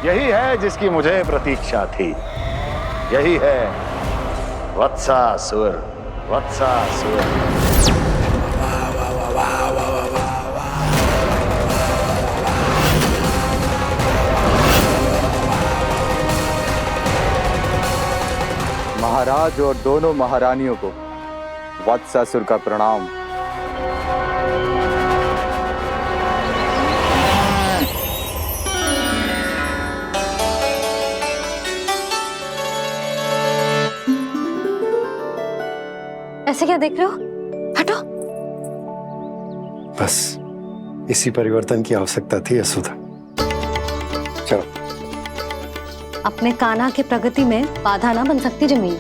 यही है जिसकी मुझे प्रतीक्षा थी। यही है वत्सासुर। वत्सासुर। महाराज और दोनों महारानियों को वत्सासुर का प्रणाम। ऐसे क्या देख रहे हो? हटो। बस इसी परिवर्तन की आवश्यकता थी यशोदा। चलो। अपने कान्हा के प्रगति में बाधा ना बन सकती जमीन।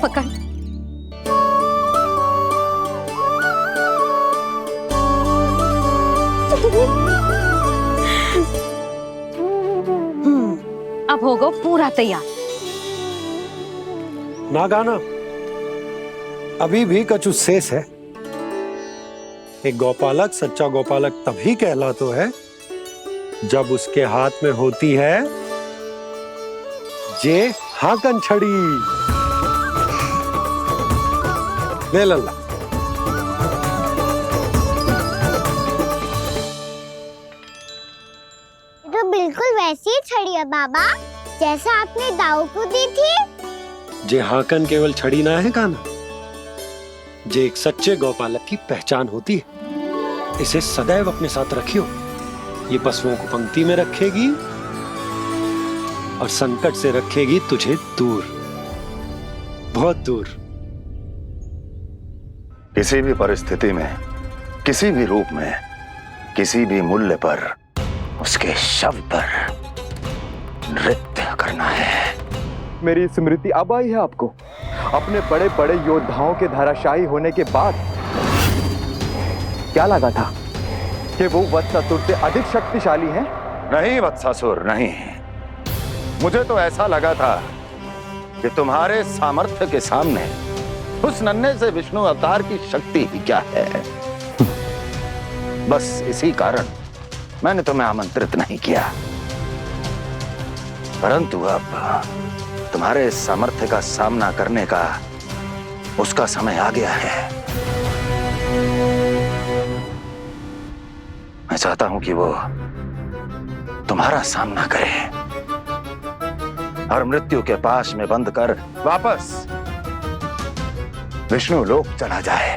पकड़। अब होगा पूरा तैयार। ना गाना, अभी भी कछु शेष है। एक गौपालक सच्चा गौपालक तभी कहलाता है जब उसके हाथ में होती है जे हाकन छड़ी। ले लल्ला। तो बिल्कुल वैसी ही छड़ी है बाबा जैसा आपने दाऊ को दी थी। जे हाकन केवल छड़ी ना है काना, जे एक सच्चे गौपालक की पहचान होती है। इसे सदैव अपने साथ रखियो। ये पशुओं को पंक्ति में रखेगी और संकट से रखेगी तुझे दूर, बहुत दूर। किसी भी परिस्थिति में, किसी भी रूप में, किसी भी मूल्य पर उसके शव पर नृत्य करना है। मेरी स्मृति अब आई है आपको? अपने बड़े बड़े योद्धाओं के धराशायी होने के बाद क्या लगा था कि वो वत्सासुर से अधिक शक्तिशाली हैं? नहीं वत्सासुर, नहीं। मुझे तो ऐसा लगा था कि तुम्हारे सामर्थ्य के सामने उस नन्हे से विष्णु अवतार की शक्ति ही क्या है। बस इसी कारण मैंने तुम्हें आमंत्रित नहीं किया। परंतु अब तुम्हारे सामर्थ्य का सामना करने का उसका समय आ गया है। मैं चाहता हूं कि वो तुम्हारा सामना करे और मृत्यु के पाश में बंद कर वापस विष्णु लोक चला जाए,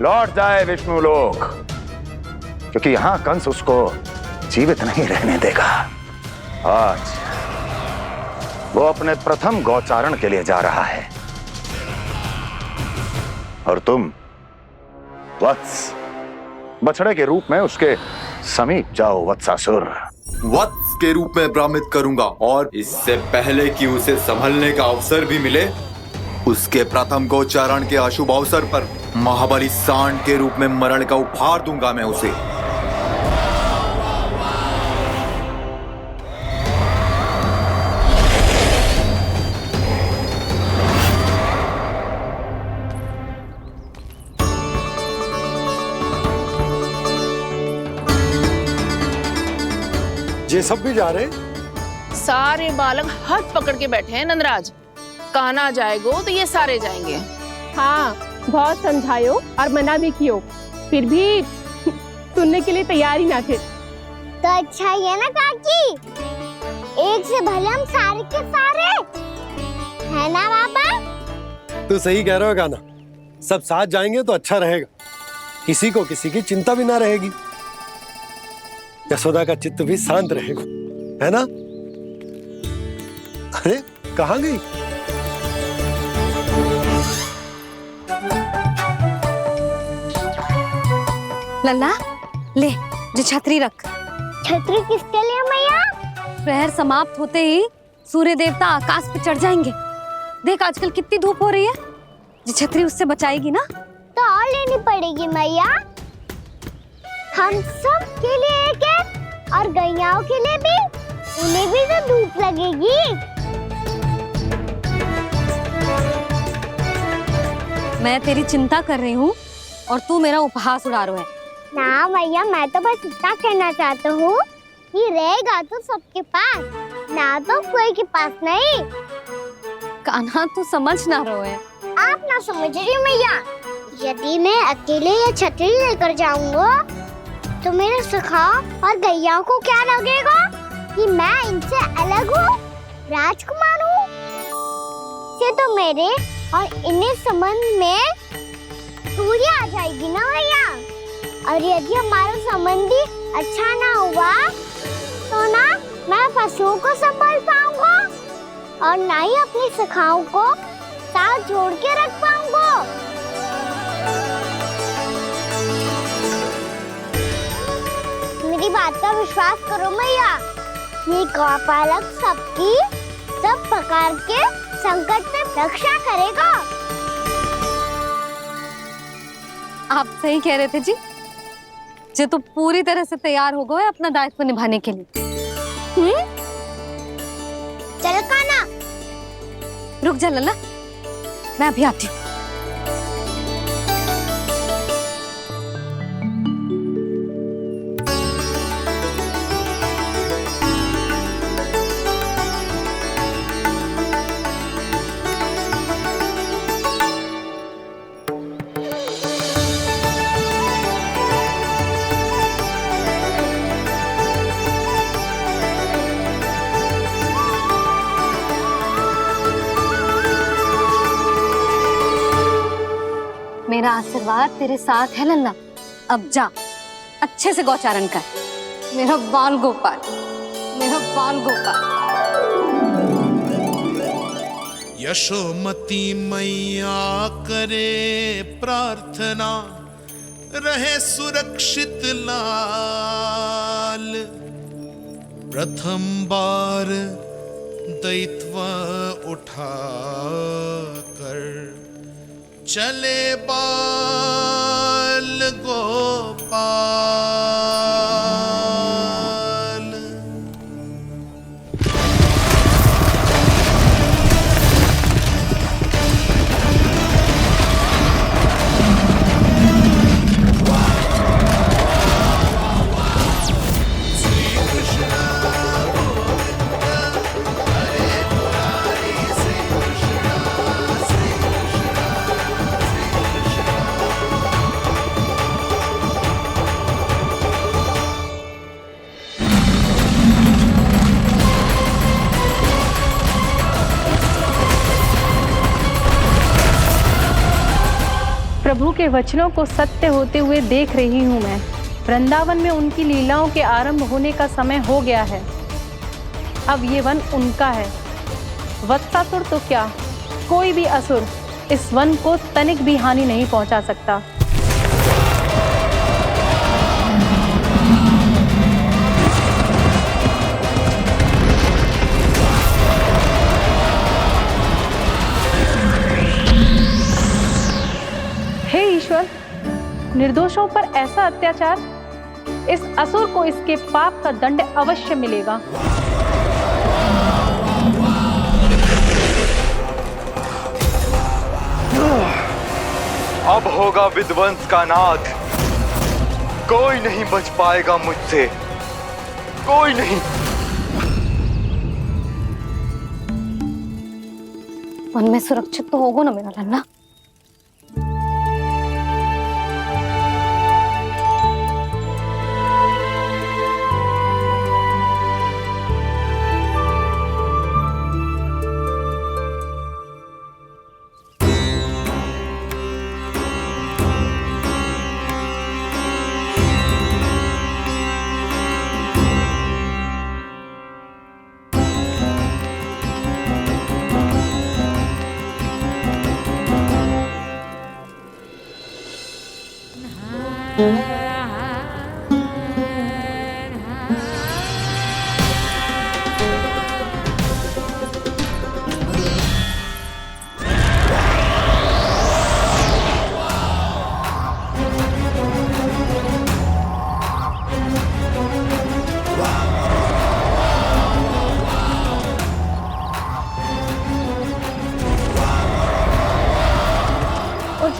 लौट जाए विष्णु लोक, क्योंकि यहां कंस उसको जीवित नहीं रहने देगा। आज वो अपने प्रथम गौचारण के लिए जा रहा है और तुम वत्स बछड़े के रूप में उसके समीप जाओ वत्सासुर। वत्स के रूप में भ्रमित करूंगा और इससे पहले कि उसे संभलने का अवसर भी मिले, उसके प्रथम गोचारण के अशुभ अवसर पर महाबली सांड के रूप में मरण का उपहार दूंगा मैं उसे। ये सब भी जा रहे? सारे बालक हाथ पकड़ के बैठे हैं नंदराज। कान्हा जाएगो तो ये सारे जाएंगे। हाँ, बहुत समझायो और मना भी कियो, फिर भी सुनने के लिए तैयार ही ना थे। तो अच्छा ही है ना काकी, एक से भले हम सारे के सारे, है ना बाबा? तू सही कह रहा हो गाना, सब साथ जाएंगे तो अच्छा रहेगा, किसी को किसी की चिंता भी ना रहेगी, यशोदा का चित्त भी शांत रहेगा, है ना? अरे कहाँ गई? लल्ला ले, जो छतरी रख। छतरी किसके लिए मैया? प्रहर समाप्त होते ही सूर्य देवता आकाश पे चढ़ जाएंगे। देख आजकल कितनी धूप हो रही है, जो छतरी उससे बचाएगी ना। तो और लेनी पड़ेगी मैया, हम सब के लिए एक एक और गैयाओं के लिए भी, उन्हें भी तो धूप लगेगी। मैं तेरी चिंता कर रही हूँ और तू मेरा उपहास उड़ा रहा है। ना भैया, मैं तो बस इतना कहना चाहता हूँ कि रहेगा तो सबके पास, ना तो कोई के पास नहीं। कान्हा तू समझ ना रहो है। आप ना समझ रही मैया। यदि मैं अकेले ये छतरी लेकर जाऊंगा तो मेरे सखा और गैया को क्या लगेगा कि मैं इनसे अलग हूँ, राजकुमार हूँ। से तो मेरे और इन्हें संबंध में दूरी आ जाएगी ना भैया। और यदि हमारा संबंध ही अच्छा ना हुआ तो ना मैं पशुओं को संभाल पाऊंगा और ना ही अपनी सखाओं को साथ जोड़ के रख पाऊंगा। मेरी बात का विश्वास करो मैया, ये गौपालक सबकी सब प्रकार के संकट से रक्षा करेगा। आप सही कह रहे थे जी। जे तो पूरी तरह से तैयार हो गए अपना दायित्व निभाने के लिए। चल कान्हा। रुक जा लल्ला, मैं अभी आती हूँ। मेरा आशीर्वाद तेरे साथ है लल्ला। अब जा, अच्छे से गौचारण कर। मेरा बाल गोपाल, मेरा बाल गोपाल। यशोमती मैया करे प्रार्थना, रहे सुरक्षित लाल। प्रथम बार दैत्व उठा कर चले बाल गोपाल। प्रभु के वचनों को सत्य होते हुए देख रही हूँ मैं। वृंदावन में उनकी लीलाओं के आरंभ होने का समय हो गया है। अब ये वन उनका है। वत्सासुर तो क्या, कोई भी असुर इस वन को तनिक भी हानि नहीं पहुंचा सकता। हे ईश्वर, निर्दोषों पर ऐसा अत्याचार, इस असुर को इसके पाप का दंड अवश्य मिलेगा। अब होगा विध्वंस का नाद। कोई नहीं बच पाएगा मुझसे, कोई नहीं। वन में सुरक्षित तो होगा ना मेरा लल्ला।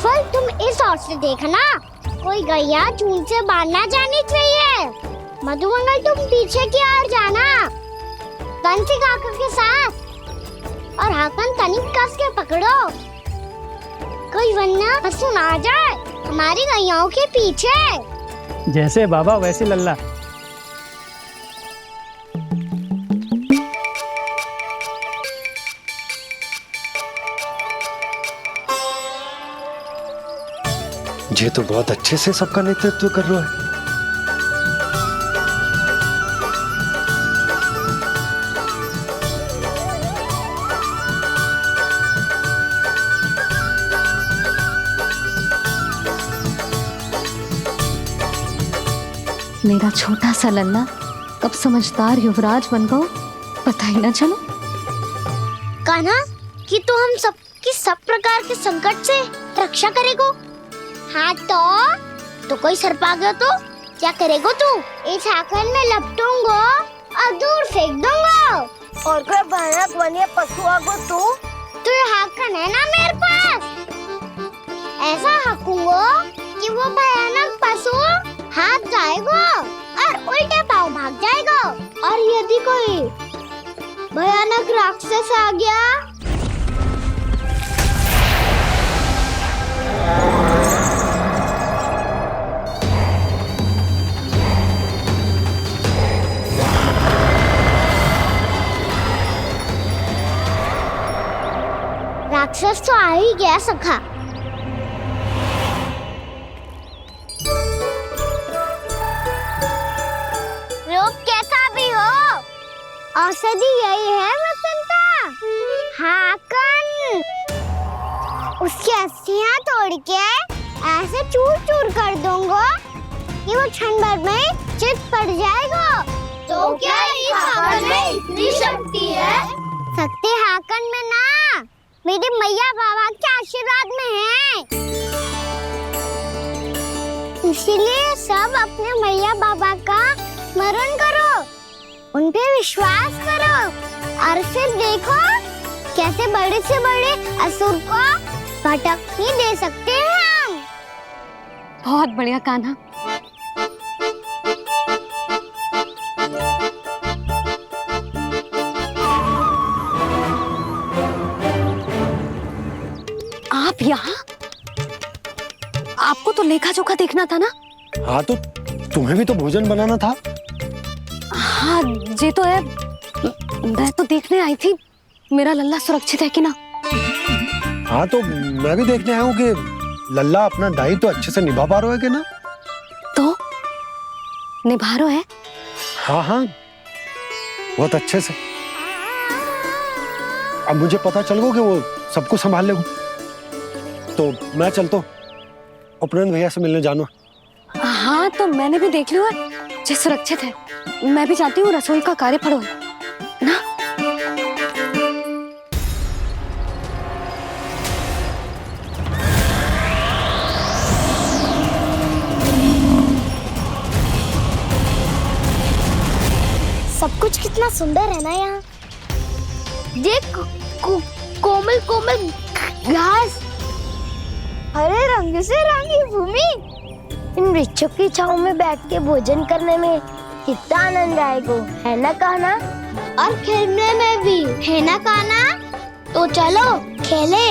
सफल तुम इस ओर से देखना, कोई गैया चून से बाहर ना जानी चाहिए। मधुमंगल तुम पीछे की ओर जाना, कंसी काका के साथ, और हाकन तनिक कस के पकड़ो, कोई वरना पशु ना जाए हमारी गैयाओं के पीछे। जैसे बाबा वैसे लल्ला। ये तो बहुत अच्छे से सबका नेतृत्व कर रहा है। मेरा छोटा सा लल्ला कब समझदार युवराज बन गो पता ही ना चलो। कान्हा कि तू हम सबकी सब प्रकार के संकट से रक्षा करेगो। हाँ तो कोई सर्प आ गया तो क्या करेगो तू? इस हाकन में लपटूंगो और दूर फेंक दूंगा। और कोई भयानक वन्य पशु आगो तो ये हाकन है ना मेरे पास, ऐसा हाकूंगो कि वो भयानक पशु हाथ जाएगा और उल्टे पांव भाग जाएगा। और यदि कोई भयानक राक्षस आ गया राक्षस तो आ ही गया सखा। रूप कैसा भी हो औषधि यही है वसंता। हाकन उसकी अस्थियां तोड़ के ऐसे चूर चूर कर दूंगा कि वो क्षण भर में चित पड़ जाएगा। तो क्या इस हाकन में इतनी शक्ति है? शक्ति हाकन में ना मेरे मैया बाबा के आशीर्वाद में है। इसीलिए सब अपने मैया बाबा का स्मरण करो, उन पे विश्वास करो और फिर देखो कैसे बड़े से बड़े असुर को भटक ही दे सकते हैं हम। बहुत बढ़िया कान्हा। आप यहाँ? आपको तो लेखा जोखा देखना था ना? हाँ तो तुम्हें भी तो भोजन बनाना था। हाँ ये तो है, मैं तो देखने आई थी मेरा लल्ला सुरक्षित है कि ना। हाँ तो मैं भी देखने आया हूँ कि लल्ला अपना दायित्व तो अच्छे से निभा पा रहा है कि ना। तो निभा रहा है? हाँ हाँ बहुत अच्छे से। अब मुझे पता चल गया कि वो सबको संभाल लेगा, तो मैं चलता हूँ, उपनंद भैया से मिलने जाना। हाँ तो मैंने भी देख लिया जो सुरक्षित है। मैं भी चाहती हूँ रसोई का कार्य पड़ो ना। सब कुछ कितना सुंदर है ना यहाँ। देख कोमल कोमल घास, हरे रंग से रंगी भूमि, इन वृक्षों की छांव में बैठ के भोजन करने में कितना आनंद आएगा, है ना कान्हा? और खेलने में भी, है ना कान्हा? तो चलो खेले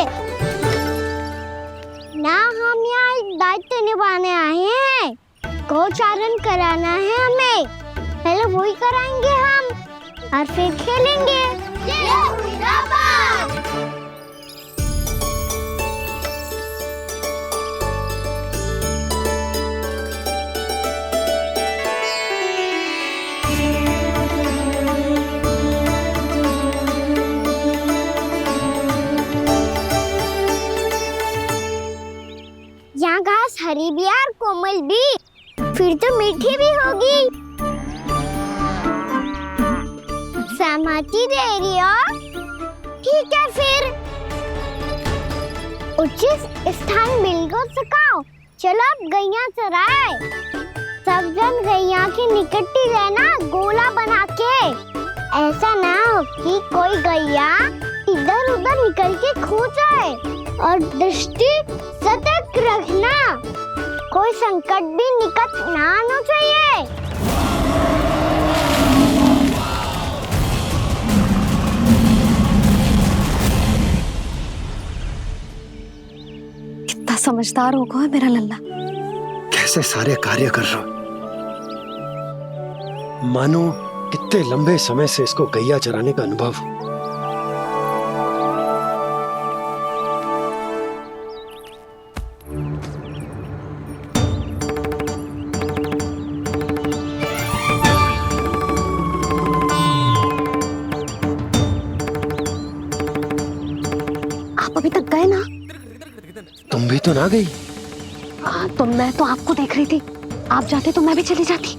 ना। हम यहाँ एक दायित्व निभाने आए हैं, गोचारण कराना है हमें। पहले वही कराएंगे हम और फिर खेलेंगे। यहाँ घास हरी भी और कोमल भी, फिर तो मीठी भी होगी। सहमति दे रही हो? ठीक है फिर उचित स्थान बिल्कुल सुखाओ। चलो अब गैया चराए। सब जन गैया के निकट ही रहना, गोला बना के ऐसा ना हो कि कोई गैया इधर उधर निकल के खो जाए। और दृष्टि सतर्क रखना, कोई संकट भी निकट ना आना चाहिए। कितना समझदार होगा है मेरा लल्ला। कैसे सारे कार्य कर रहा, मानो कितने लंबे समय से इसको गैया चराने का अनुभव हो। आप अभी तक गए ना? तुम भी तो ना गई। हाँ, तो मैं तो आपको देख रही थी। आप जाते तो मैं भी चली जाती।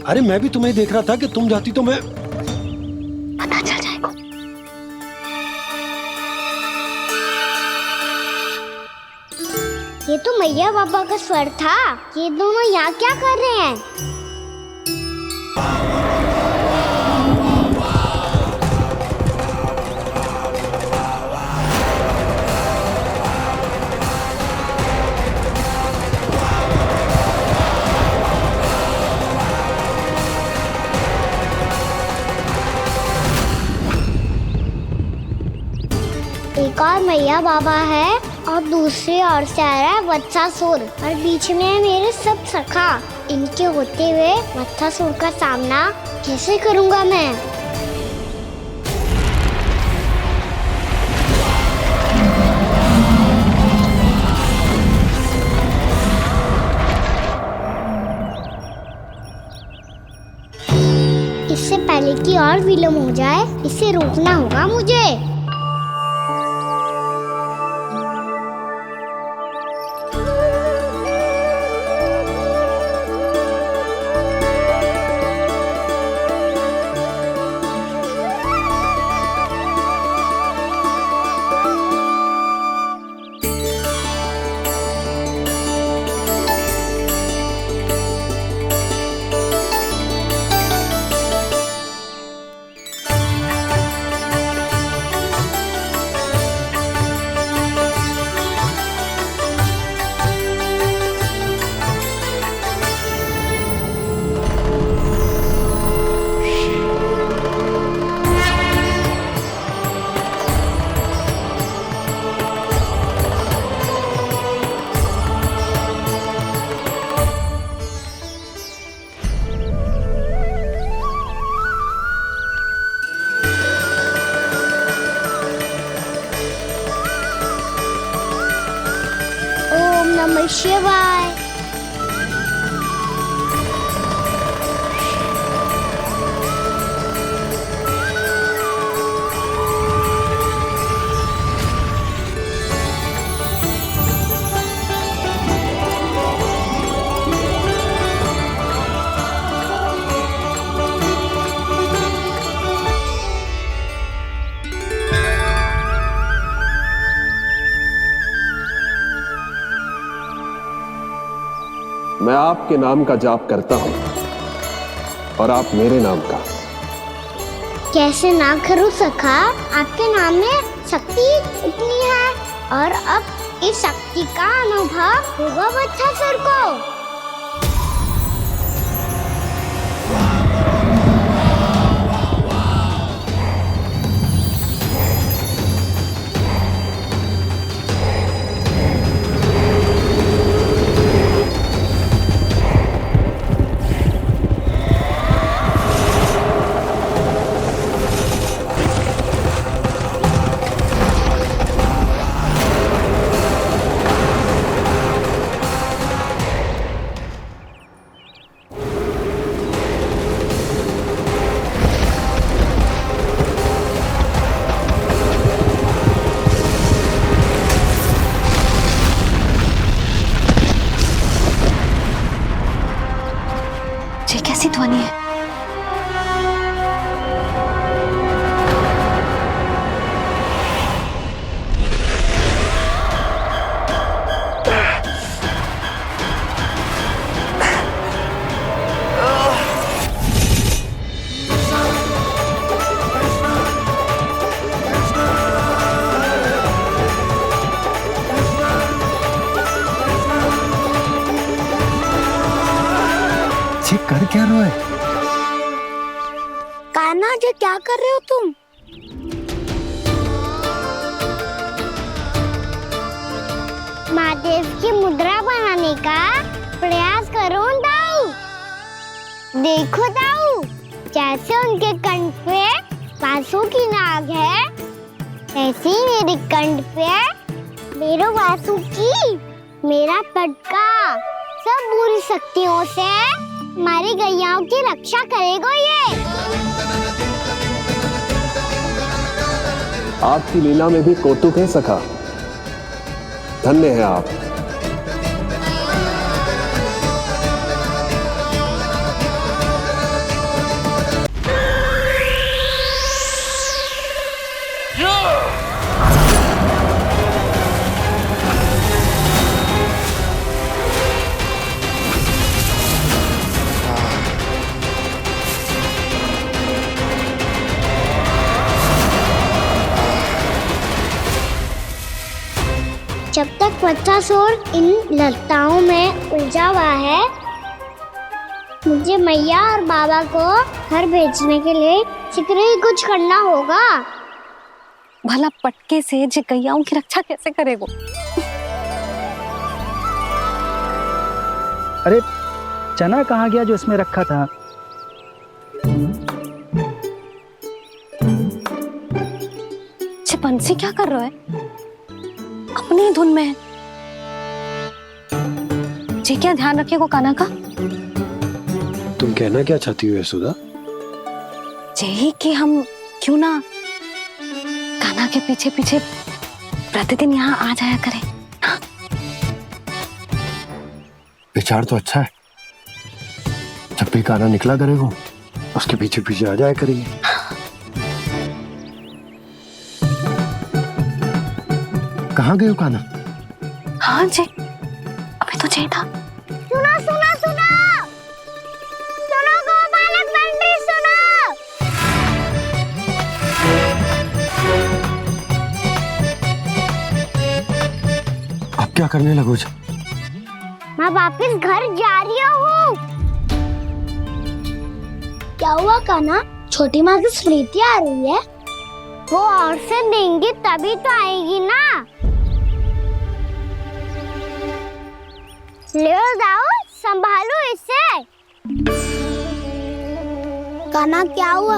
अरे मैं भी तुम्हें देख रहा था कि तुम जाती तो मैं। पता चल जाएगा। ये तो मैया बाबा का स्वर था। ये दोनों यहाँ क्या कर रहे हैं? एक और मैया बाबा है और दूसरी ओर से आ रहा है वत्सासुर और बीच में है मेरे सब सखा। इनके होते हुए वत्सासुर का सामना कैसे करूंगा मैं? इससे पहले कि और विलम्ब हो जाए, इसे रोकना होगा मुझे। नमः शिवाय। मैं आपके नाम का जाप करता हूं और आप मेरे नाम का। कैसे ना करूं सखा, आपके नाम में शक्ति इतनी है और अब इस शक्ति का अनुभव होगा वत्सासुर को। ये कैसी ध्वनि है? बच्चे कर क्या रहे? कान्हा जी क्या कर रहे हो तुम? महादेव की मुद्रा बनाने का प्रयास करो दाऊ। देखो दाऊ, जैसे उनके कंठ पे बांसुरी की नाग है, ऐसे ही मेरे कंठ पे मेरो वासुकी, मेरा पटका, सब बुरी शक्तियों से हमारी गैयाओं की रक्षा करेगा ये। आपकी लीला में भी कौतुक है सखा। धन्य है आप। जब तक बच्चासुर इन लताओं में उलझा हुआ है, मुझे मैया और बाबा को घर भेजने के लिए शीघ्र ही कुछ करना होगा। भला पटके से जे गैयाओं की रक्षा कैसे करेगो? अरे चना कहाँ गया जो इसमें रखा था? बंसी क्या कर रहा है? अपनी धुन में है। जी क्या ध्यान रखिएगा कान्हा का। तुम कहना क्या चाहती हो यशोदा? यही कि हम क्यों ना कान्हा के पीछे पीछे प्रतिदिन यहाँ आ जाया करें। हाँ? विचार तो अच्छा है। जब भी कान्हा निकला करेगा उसके पीछे पीछे आ जाया करेंगे। कहाँ गए हो कान्हा? हाँ जी, अभी तो चाहिए था। सुनो सुनो सुनो सुनो गोपालक बंटी सुनो। आप क्या करने लगो? मैं वापस घर जा रही हूँ। क्या हुआ कान्हा? छोटी माँ की स्मृति आ रही है। वो और से देंगी तभी तो आएगी ना। ले जाओ, संभालो इसे। कान्हा क्या हुआ?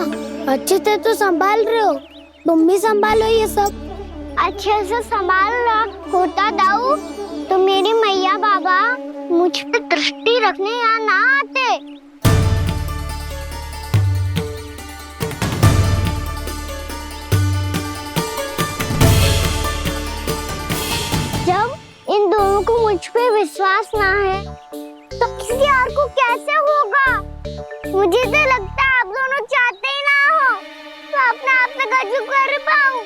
अच्छे से तो संभाल रहे हो, तुम भी संभालो ये सब। अच्छे से संभालना होता दाऊ तो मेरी मैया बाबा मुझ पे दृष्टि रखने यहाँ ना आते। जब इन दोनों को मुझ पे विश्वास ना है तो किसी और को कैसे होगा? मुझे तो लगता है आप दोनों चाहते ही ना हो तो अपने आप में गजू कर पाऊं,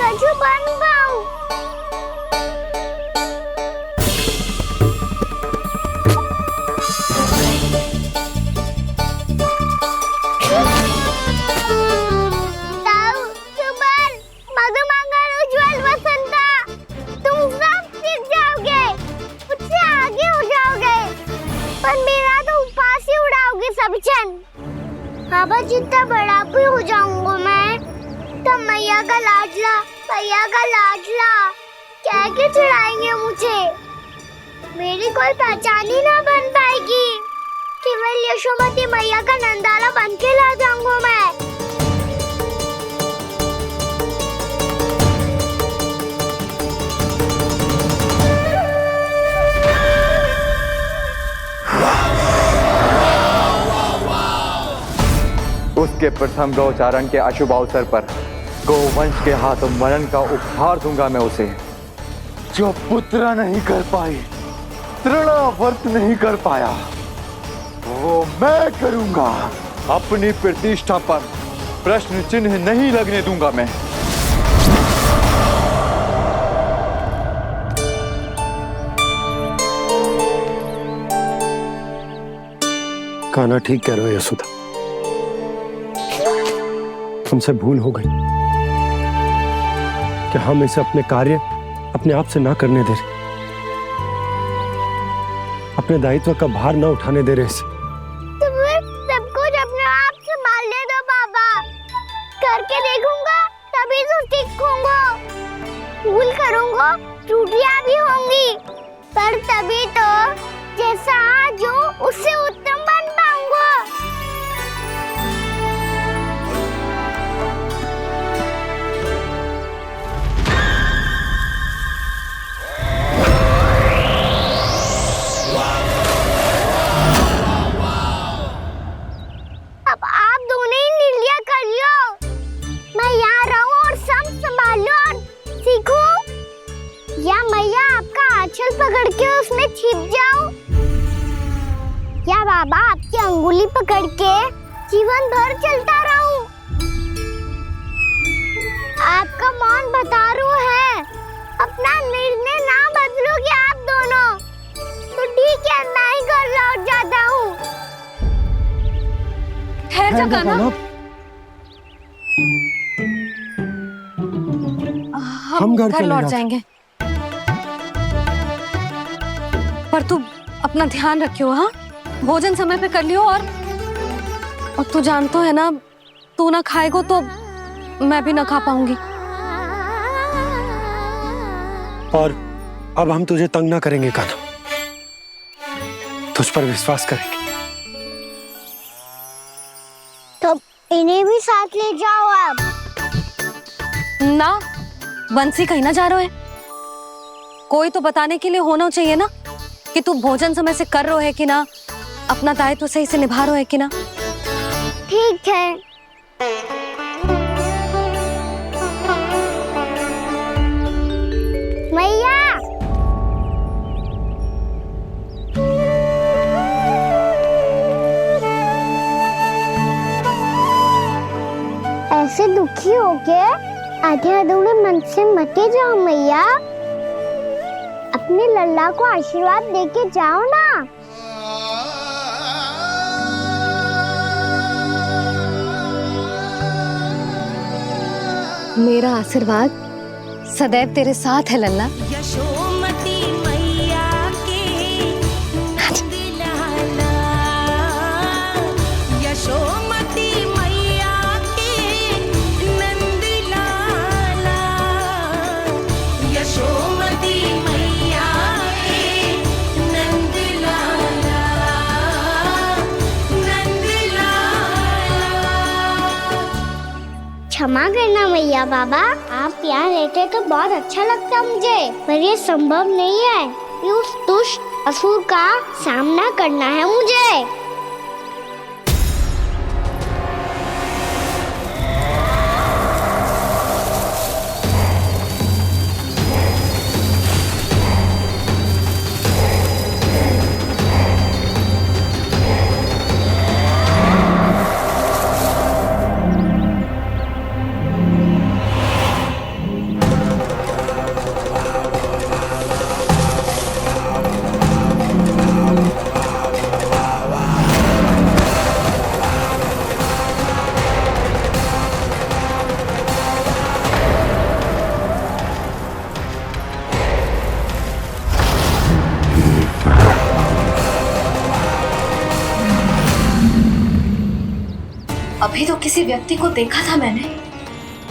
गजू बन पाऊं। बाबा जितना बड़ा भी हो जाऊंगा मैं तो मैया का लाडला क्या के चढ़ाएंगे मुझे। मेरी कोई पहचान ही ना बन पाएगी। केवल यशोमती मैया का नंदाला बन के ला जाऊंगा मैं। उसके प्रथम गौचारण के अशुभ अवसर पर गोवंश के हाथों मरण का उपहार दूंगा मैं उसे। जो पुत्र नहीं कर पाई, तृणावर्त नहीं कर पाया, वो मैं करूंगा। अपनी प्रतिष्ठा पर प्रश्न चिन्ह नहीं लगने दूंगा मैं। कान्हा ठीक कह रहे हो यशोदा, हमसे भूल हो गई कि हम इसे अपने कार्य अपने आप से ना करने दे रहे, अपने दायित्व का भार ना उठाने दे रहे इसे। मंत्रियां भी होंगी, पर तभी तो जैसा आज हूँ उससे उत्तम बन पाऊंगा। अब आप दोनों ही निर्णय कर लो। मैं यहाँ रहूं और सब संभालूं और सीखूं, या मैया आपका आंचल पकड़ के उसमें छिप जाऊं, या बाबा आपकी अंगुली पकड़ के जीवन भर चलता रहूं। आपका मौन बतारू है, अपना निर्णय ना बदलोगे आप दोनों तो ठीक है, मैं ही घर लौट जाता हूँ। ठहर जा कान्हा, हम घर लौट जाएंगे, पर तू अपना ध्यान रखियो। हाँ, भोजन समय पे कर लियो। और तू जानतो है ना, तू ना खाएगो तो मैं भी ना खा पाऊंगी। और अब हम तुझे तंग ना करेंगे कान्हा, तुझ पर विश्वास करेंगे। तो इन्हें भी साथ ले जाओ अब। ना, बंसी कहीं ना जा रहे है, कोई तो बताने के लिए होना चाहिए ना कि तू भोजन समय से कर रहा है कि ना, अपना दायित्व सही से निभा रहा है कि ना। ठीक है। मैया, ऐसे दुखी हो के आधे अधूरे मन से मत जाओ मैया, अपने लल्ला को आशीर्वाद देके जाओ ना। मेरा आशीर्वाद सदैव तेरे साथ है लल्ला। यशोमती मैया के नंद लाला, यशोमती मैया के नंद लाला, यशोमती मैया के नंद लाला, नंद लाला। क्षमा करना मैया बाबा, आप यहाँ रहते तो बहुत अच्छा लगता मुझे, पर ये संभव नहीं है। ये उस दुष्ट असुर का सामना करना है मुझे। अभी तो किसी व्यक्ति को देखा था मैंने,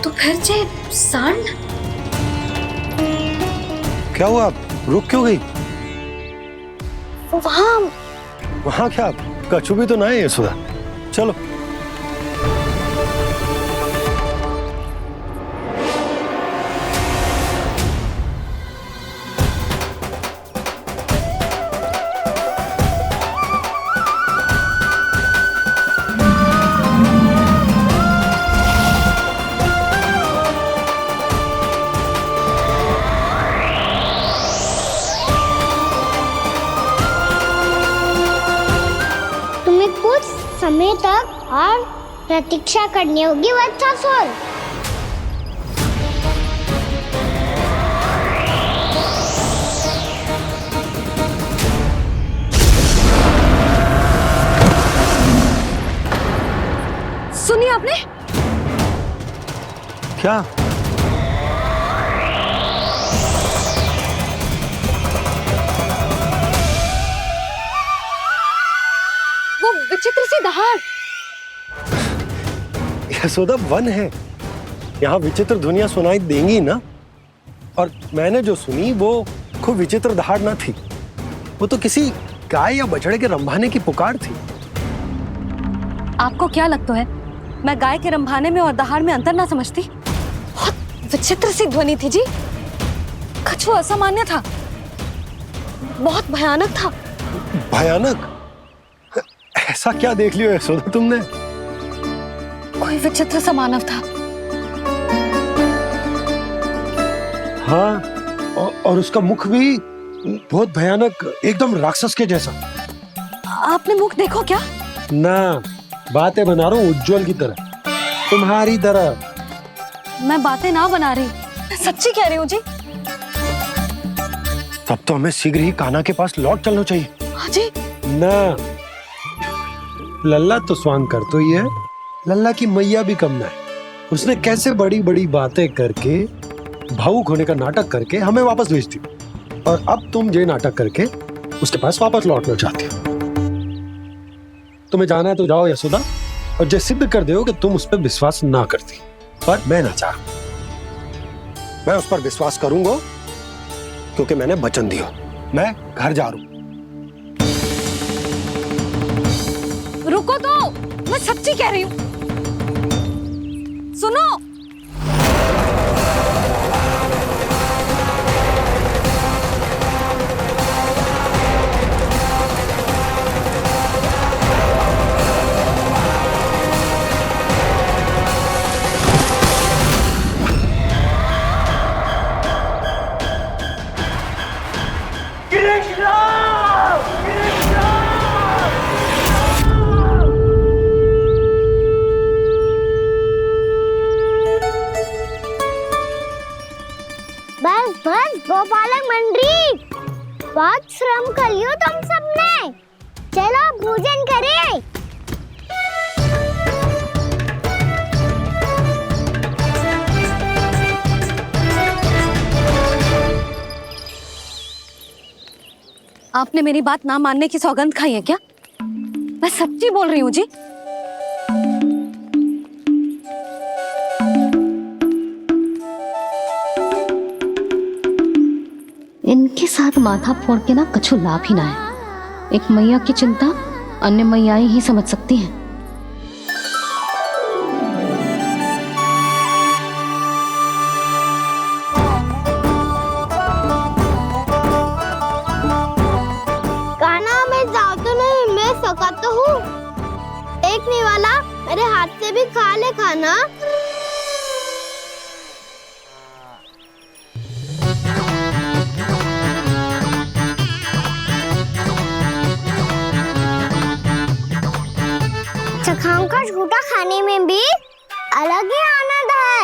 तो फिर जे सांड। क्या हुआ, रुक क्यों गई? वहाँ क्या, कछु भी तो ना है सुधा, चलो। कुछ समय तक और प्रतीक्षा करनी होगी वत्सासुर। सुनिए आपने क्या? वो विचित्र सी दहाड़। यशोदा वन है, यहाँ विचित्र ध्वनियां सुनाई देंगी ना। और मैंने जो सुनी वो खूब विचित्र धारणा थी। वो तो किसी गाय या बछड़े के रंभाने की पुकार थी। आपको क्या लगता है मैं गाय के रंभाने में और दहाड़ में अंतर ना समझती? बहुत विचित्र सी ध्वनि थी जी। कछु असामान्य था, बहुत भयानक था। भयानक? ऐसा क्या देख लियो यशोदा तुमने? कोई विचित्र सा मानव था। हाँ, और उसका मुख भी बहुत भयानक, एकदम राक्षस के जैसा। आपने मुख देखो क्या? ना, बातें बना रहा हूँ उज्जवल की तरह, तुम्हारी तरह। मैं बातें ना बना रही, मैं सच्ची कह रही हूँ जी। तब तो हमें शीघ्र ही कान्हा के पास लौट चलना चाहिए। हाँ जी। ना, लल्ला तो स्वांग कर तो ही है, लल्ला की मैया भी कम ना है। उसने कैसे बड़ी बड़ी बातें करके, भावुक होने का नाटक करके हमें वापस भेज दी, और अब तुम ये नाटक करके उसके पास वापस लौटना चाहती हो। तुम्हें जाना है तो जाओ यशोदा, और जो सिद्ध कर दो कि तुम उस पर विश्वास ना करती। पर मैं ना चाह, मैं उस पर विश्वास करूंगा क्योंकि मैंने वचन दिया। मैं घर जा रहा हूं। रुको तो, मैं सच्ची कह रही हूँ। सुनो, बस बस गोपालक मंडली, बहुत श्रम कर लियो तुम सबने। चलो भोजन करें। आपने मेरी बात ना मानने की सौगंध खाई है क्या? मैं सच्ची बोल रही हूँ जी। इनके साथ माथा फोड़ के ना कछु लाभ ही ना है। एक मैया की चिंता अन्य मैयाएं ही समझ सकती हैं। कान्हा, मैं जाऊँ तो नहीं, मैं सका तो हूँ। एक नहीं वाला मेरे हाथ से भी खा ले खाना। चखाओं का झूठा खाने में भी अलग ही आनंद है।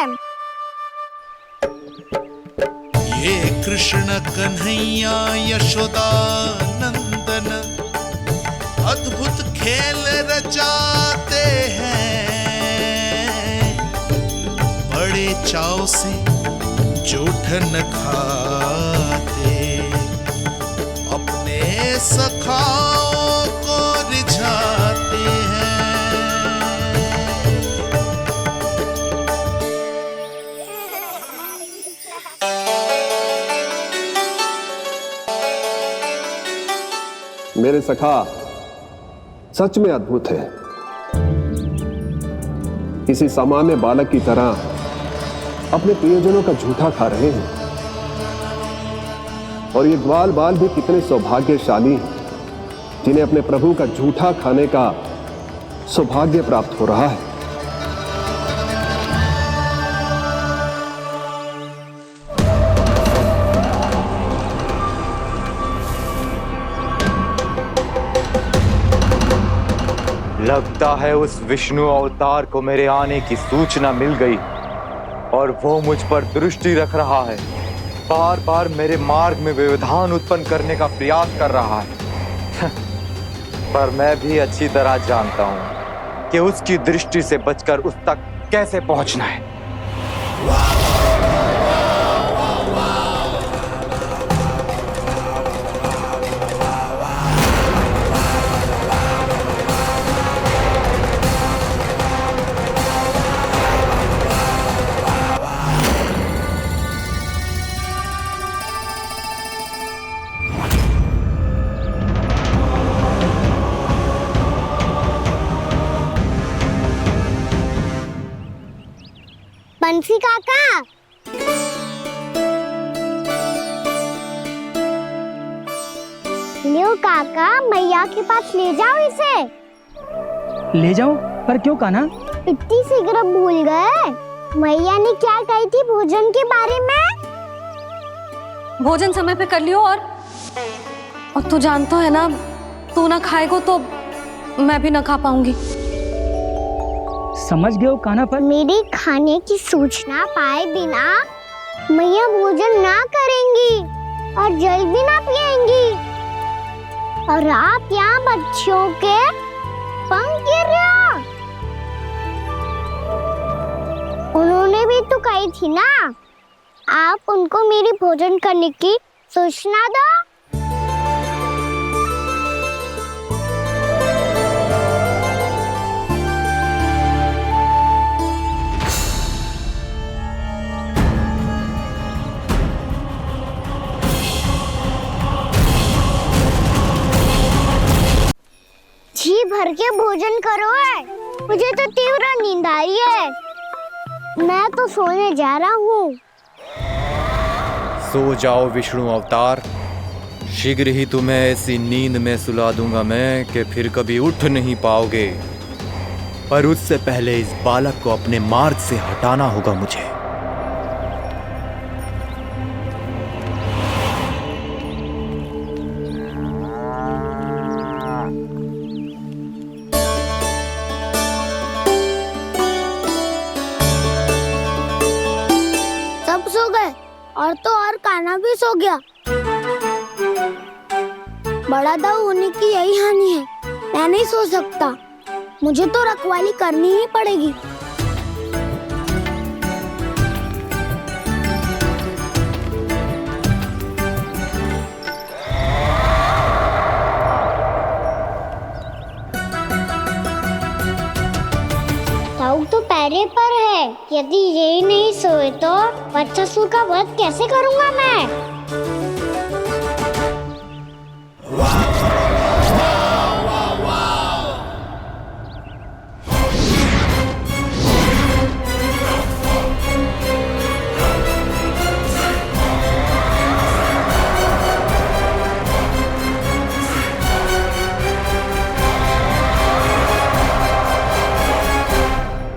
ये कृष्ण कन्हैया यशोदा नंदन अद्भुत खेल रचाते हैं, बड़े चाव से जूठन खाते, अपने सखाओं को रिझाते हैं। मेरे सखा सच में अद्भुत है। किसी सामान्य बालक की तरह अपने प्रियजनों का झूठा खा रहे हैं, और ये ग्वाल बाल भी कितने सौभाग्यशाली हैं जिन्हें अपने प्रभु का झूठा खाने का सौभाग्य प्राप्त हो रहा है। लगता है उस विष्णु अवतार को मेरे आने की सूचना मिल गई और वो मुझ पर दृष्टि रख रहा है। बार बार मेरे मार्ग में व्यवधान उत्पन्न करने का प्रयास कर रहा है। पर मैं भी अच्छी तरह जानता हूं कि उसकी दृष्टि से बचकर उस तक कैसे पहुंचना है। बंसी काका। लियो काका, मैया के पास ले जाओ इसे। ले जाओ? पर क्यों कान्हा? इतनी शीघ्र भूल गए? मैया ने क्या कही थी भोजन के बारे में? भोजन समय पे कर लियो। और तू जानता है ना, तू ना खाएगा तो मैं भी ना खा पाऊंगी। समझ गए हो कान्हा? पर मेरी खाने की सूचना पाए बिना मैया भोजन ना करेंगी और जल भी ना पिएंगी। और आप यहाँ बच्चों के पंख गिर रहे हो। उन्होंने भी तो कही थी ना, आप उनको मेरी भोजन करने की सूचना दो। जी भर के भोजन करो है, मुझे तो तीव्र नींद आई है। मैं तो सोने जा रहा हूँ। सो जाओ विष्णु अवतार, शीघ्र ही तुम्हें ऐसी नींद में सुला दूंगा मैं कि फिर कभी उठ नहीं पाओगे। पर उससे पहले इस बालक को अपने मार्ग से हटाना होगा मुझे। सब सो गए और तो और कान्हा भी सो गया। बड़ा दाऊ होने की यही हानि है। मैं नहीं सो सकता, मुझे तो रखवाली करनी ही पड़ेगी। दाऊ तो पैरे पर है। यदि यही नहीं सोए तो बच्चासुर का वध कैसे करूंगा मैं?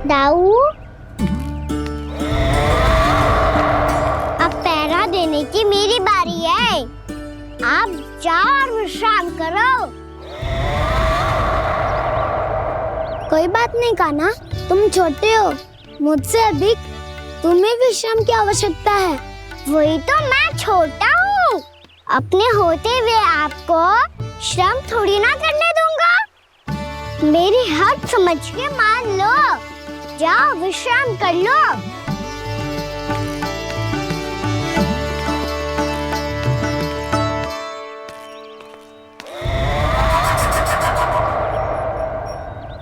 दाऊ, अब पहरा देने की मेरी बारी है। आप जाओ और विश्राम करो। कोई बात नहीं कान्हा, तुम छोटे हो, मुझसे अधिक तुम्हें विश्राम की आवश्यकता है। वही तो, मैं छोटा हूँ, अपने होते हुए आपको श्रम थोड़ी ना करने दूंगा। मेरी हद समझ के मान लो। जाओ विश्राम कर लो।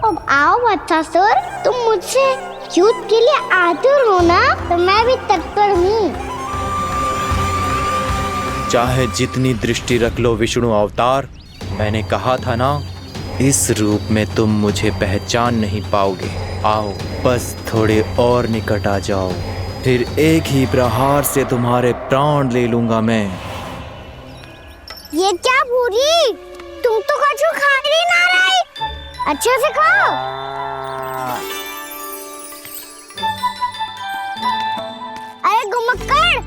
अब आओ बच्चासुर, तुम मुझसे युद्ध के लिए आतुर हो ना, तो मैं भी तत्पर हूँ। चाहे जितनी दृष्टि रख लो विष्णु अवतार, मैंने कहा था ना, इस रूप में तुम मुझे पहचान नहीं पाओगे। आओ, बस थोड़े और निकट आ जाओ, फिर एक ही प्रहार से तुम्हारे प्राण ले लूंगा मैं। ये क्या भूरी, तुम तो कछु खा ही ना रही। अच्छे से खाओ। अरे गुमक्कड़,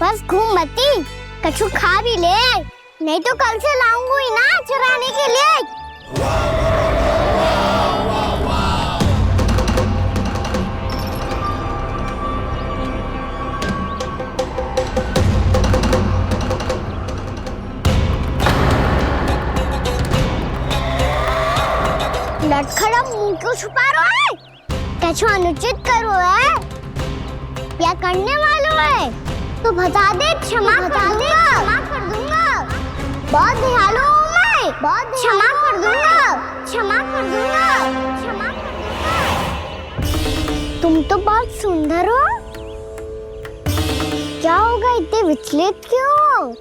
बस घूम मती, कछु खा भी ले, नहीं तो कल से लाऊंगी ही ना चराने के लिए। लटखड़ा मुंह क्यों छुपा रहा है? कछु अनुचित करो है या करने वालों है तो बता दे, क्षमा कर दूंगा। बहुत दयालु हूँ मैं, बहुत क्षमा कर दूंगा। तुम तो बहुत सुंदर हो। क्या होगा, इतने विचलित क्यों हो?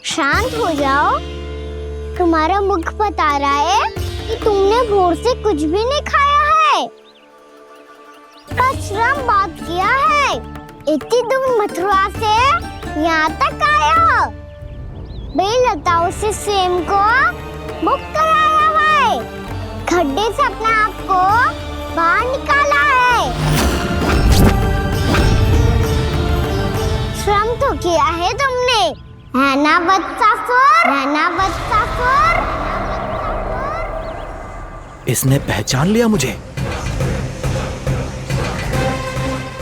शांत हो जाओ। तुम्हारा मुख बता रहा है कि तुमने भोर से कुछ भी नहीं खाया है, बस श्रम बात किया है। इतनी दूर मथुरा से यहाँ तक आए हो? बेलताओं से सेम को मुक्त कराया हुआ है, खड्डे से अपने आप को बाहर निकाला है। श्रम तो किया है तुमने, है ना वत्सासुर? है ना वत्सासुर? इसने पहचान लिया मुझे।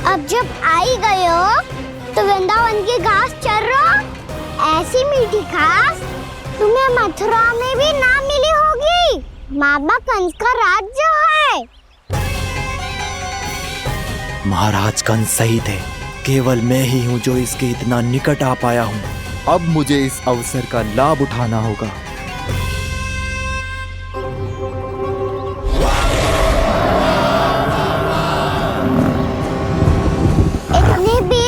अब जब आई गए हो तो वृंदावन की घास चर रहो। ऐसी मीठी घास तुम्हें मथुरा में भी ना मिली होगी। बाबा कंस का राज जो है। महाराज कंस सही थे, केवल मैं ही हूँ जो इसके इतना निकट आ पाया हूँ। अब मुझे इस अवसर का लाभ उठाना होगा। इतनी भी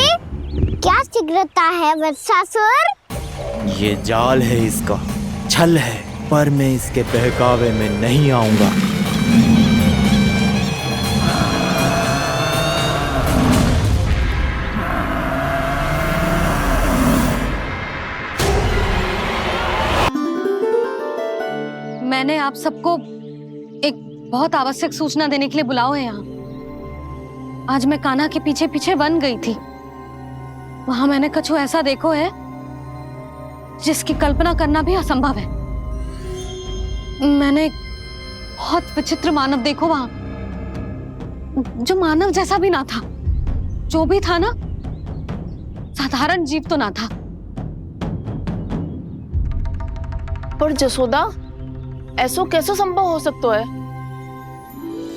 क्या शीघ्रता है वत्सासुर? ये जाल है इसका, छल है, पर मैं इसके बहकावे में नहीं आऊंगा। मैंने आप सबको एक बहुत आवश्यक सूचना देने के लिए बुलाओ है यहाँ। आज मैं कान्हा के पीछे पीछे वन गई थी। वहां मैंने कछु ऐसा देखो है जिसकी कल्पना करना भी असंभव है। मैंने बहुत विचित्र मानव देखो वहां, जो मानव जैसा भी ना था। जो भी था ना, साधारण जीव तो ना था। पर जसोदा, ऐसो कैसे संभव हो सकता है?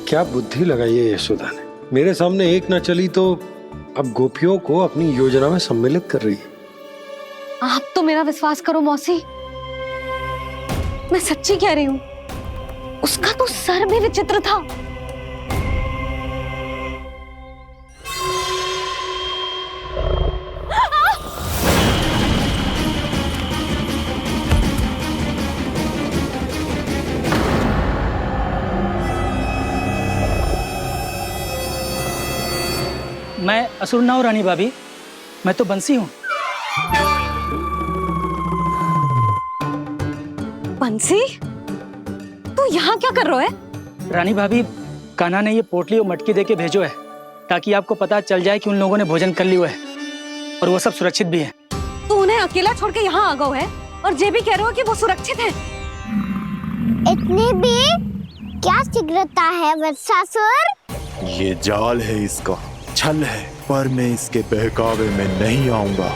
क्या बुद्धि लगाई है यशोदा ने। मेरे सामने एक ना चली तो अब गोपियों को अपनी योजना में सम्मिलित कर रही है। आप तो मेरा विश्वास करो मौसी, मैं सच्ची कह रही हूं। उसका तो सर भी विचित्र था। मैं असुर ना हूं रानी भाभी, मैं तो बंसी हूँ। बंसी, तू यहाँ क्या कर रहा है? रानी भाभी, कान्हा ने ये पोटली और मटकी देके भेजो है ताकि आपको पता चल जाए कि उन लोगों ने भोजन कर लिया है और वो सब सुरक्षित भी है। तू उन्हें अकेला छोड़ के यहाँ आ गया है और ये भी कह रहे हो कि वो सुरक्षित है। इतनी भी क्या शीघ्रता है वत्सासुर? ये जाल है इसका, छल है, पर मैं इसके बहकावे में नहीं आऊंगा।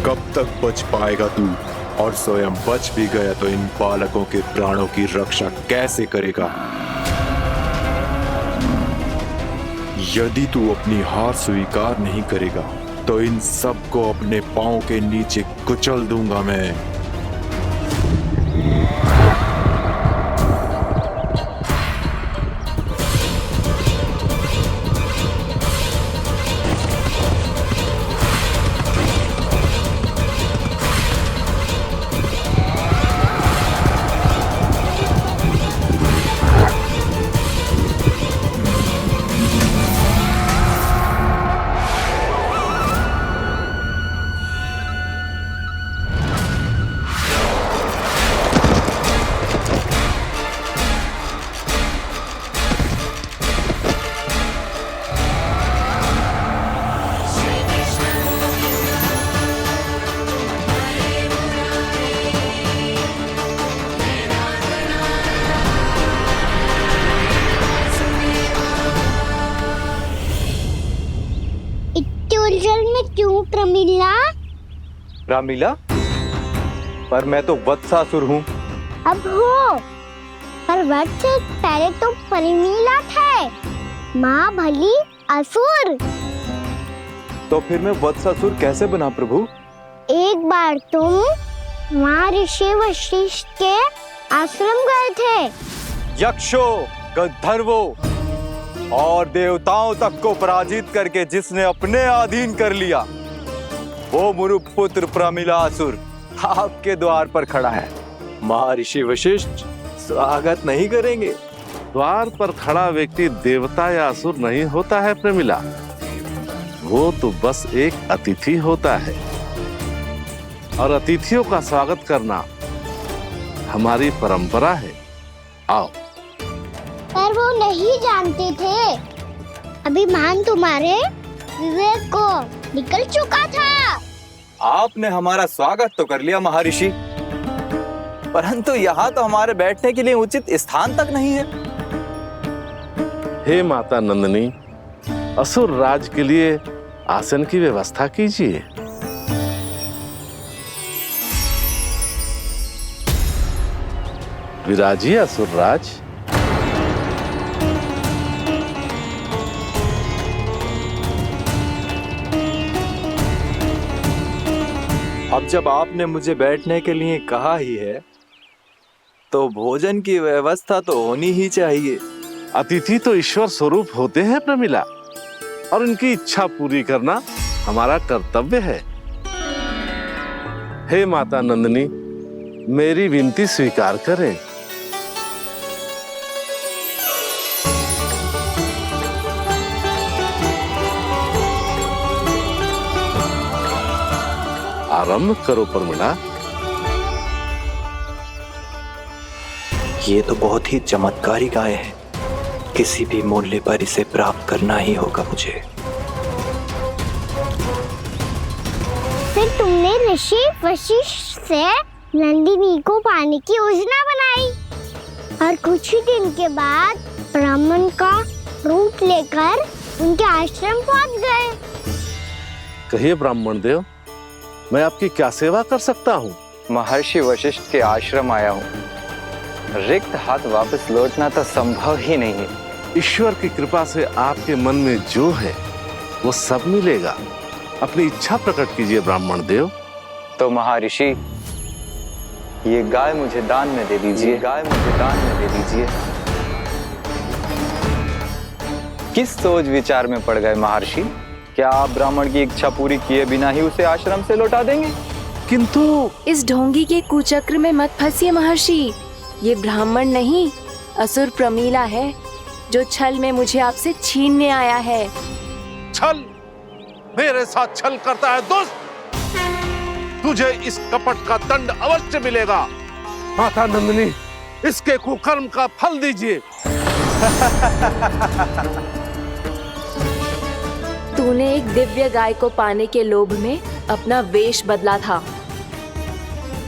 कब तक बच पाएगा तू? और स्वयं बच भी गया तो इन बालकों के प्राणों की रक्षा कैसे करेगा? यदि तू अपनी हार स्वीकार नहीं करेगा तो इन सबको अपने पांव के नीचे कुचल दूंगा मैं। उलझन में क्यों प्रमिला? रामलीला, पर मैं तो वत्सासुर हूँ। अब हो, पर वक्त से पहले तो परिमीला थे, महाबली असुर। तो फिर मैं वत्सासुर कैसे बना प्रभु? एक बार तुम महर्षि वशिष्ठ के आश्रम गए थे। यक्षों, गंधर्वों और देवताओं तक को पराजित करके जिसने अपने अधीन कर लिया, वो मुरुपुत्र प्रमिलासुर आपके द्वार पर खड़ा है। महर्षि वशिष्ठ स्वागत नहीं करेंगे? द्वार पर खड़ा व्यक्ति देवता या असुर नहीं होता है प्रमिला, वो तो बस एक अतिथि होता है, और अतिथियों का स्वागत करना हमारी परंपरा है। आओ। पर वो नहीं जानते थे, अभिमान तुम्हारे विवेक को निकल चुका था। आपने हमारा स्वागत तो कर लिया महर्षि, परंतु यहाँ तो हमारे बैठने के लिए उचित स्थान तक नहीं है। हे माता नंदिनी, असुर राज के लिए आसन की व्यवस्था कीजिए। विराजिए असुर राज। अब जब आपने मुझे बैठने के लिए कहा ही है, तो भोजन की व्यवस्था तो होनी ही चाहिए। अतिथि तो ईश्वर स्वरूप होते हैं प्रमिला, और उनकी इच्छा पूरी करना हमारा कर्तव्य है। हे माता नंदिनी, मेरी विनती स्वीकार करें। आरंभ करो प्रमिला। ये तो बहुत ही चमत्कारी गाय है, किसी भी मूल्य पर इसे प्राप्त करना ही होगा मुझे। फिर तुमने ऋषि वशिष्ठ से नंदिनी को पाने की योजना बनाई, और कुछ ही दिन के बाद ब्राह्मण का रूप लेकर उनके आश्रम पहुंच गए। कहिए ब्राह्मण देव, मैं आपकी क्या सेवा कर सकता हूँ? महर्षि वशिष्ठ के आश्रम आया हूँ। रिक्त हाथ वापस लौटना तो संभव ही नहीं है। ईश्वर की कृपा से आपके मन में जो है वो सब मिलेगा। अपनी इच्छा प्रकट कीजिए ब्राह्मण देव। तो महर्षि, ये गाय मुझे दान में दे दीजिए। गाय मुझे दान में दे दीजिए। किस सोच विचार में पड़ गए महर्षि? क्या आप ब्राह्मण की इच्छा पूरी किए बिना ही उसे आश्रम से लौटा देंगे? किंतु इस ढोंगी के कुचक्र में मत फंसिए महर्षि। ये ब्राह्मण नहीं, असुर प्रमीला है, जो छल में मुझे आपसे छीनने आया है। छल? मेरे साथ छल करता है दुष्ट? तुझे इस कपट का दंड अवश्य मिलेगा। माता नंदिनी, इसके कुकर्म का फल दीजिए। तूने एक दिव्य गाय को पाने के लोभ में अपना वेश बदला था।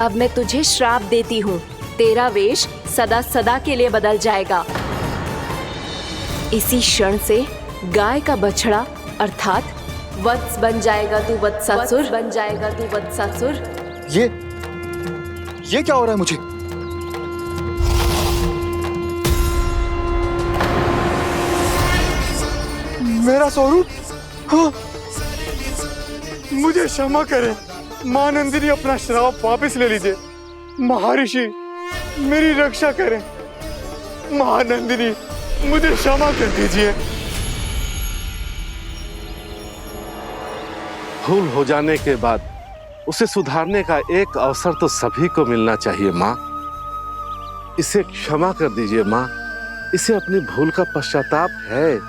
अब मैं तुझे श्राप देती हूँ, तेरा वेश सदा सदा के लिए बदल जाएगा। इसी क्षण से गाय का बछड़ा अर्थात वत्स बन जाएगा तू वत्सासुर। बन जाएगा तू वत्सासुर। ये क्या हो रहा है मुझे? मेरा स्वरूप? हाँ। मुझे क्षमा करें मां नंदिनी, अपना श्राप वापस ले लीजिए। महर्षि, मेरी रक्षा करें। मां नंदिनी, मुझे क्षमा कर दीजिए। भूल हो जाने के बाद उसे सुधारने का एक अवसर तो सभी को मिलना चाहिए माँ। इसे क्षमा कर दीजिए माँ, इसे अपनी भूल का पश्चाताप है।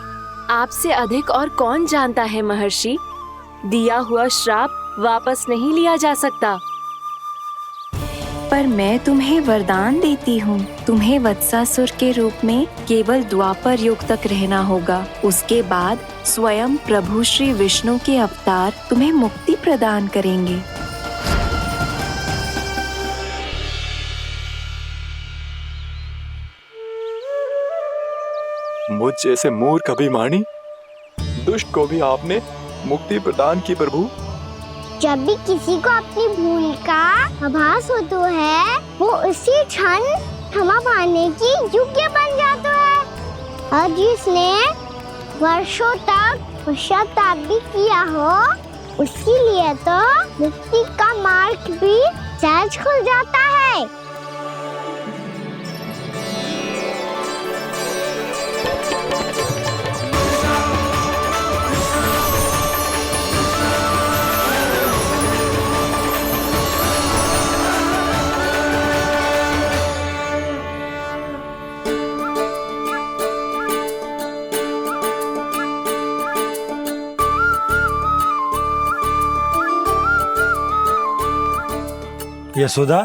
आपसे अधिक और कौन जानता है महर्षि, दिया हुआ श्राप वापस नहीं लिया जा सकता। पर मैं तुम्हें वरदान देती हूँ, तुम्हें वत्सासुर के रूप में केवल द्वापर युग तक रहना होगा। उसके बाद स्वयं प्रभु श्री विष्णु के अवतार तुम्हें मुक्ति प्रदान करेंगे। मुझ जैसे मूर्ख अभिमानी दुष्ट को भी आपने मुक्ति प्रदान की प्रभु। जब भी किसी को अपनी भूल का आभास होता है, वो उसी क्षण क्षमा पाने की योग्य बन जाता है। और जिसने वर्षों तक पश्चाताप भी किया हो, उसके लिए तो मुक्ति का मार्ग भी सहज खुल जाता है। यशोदा,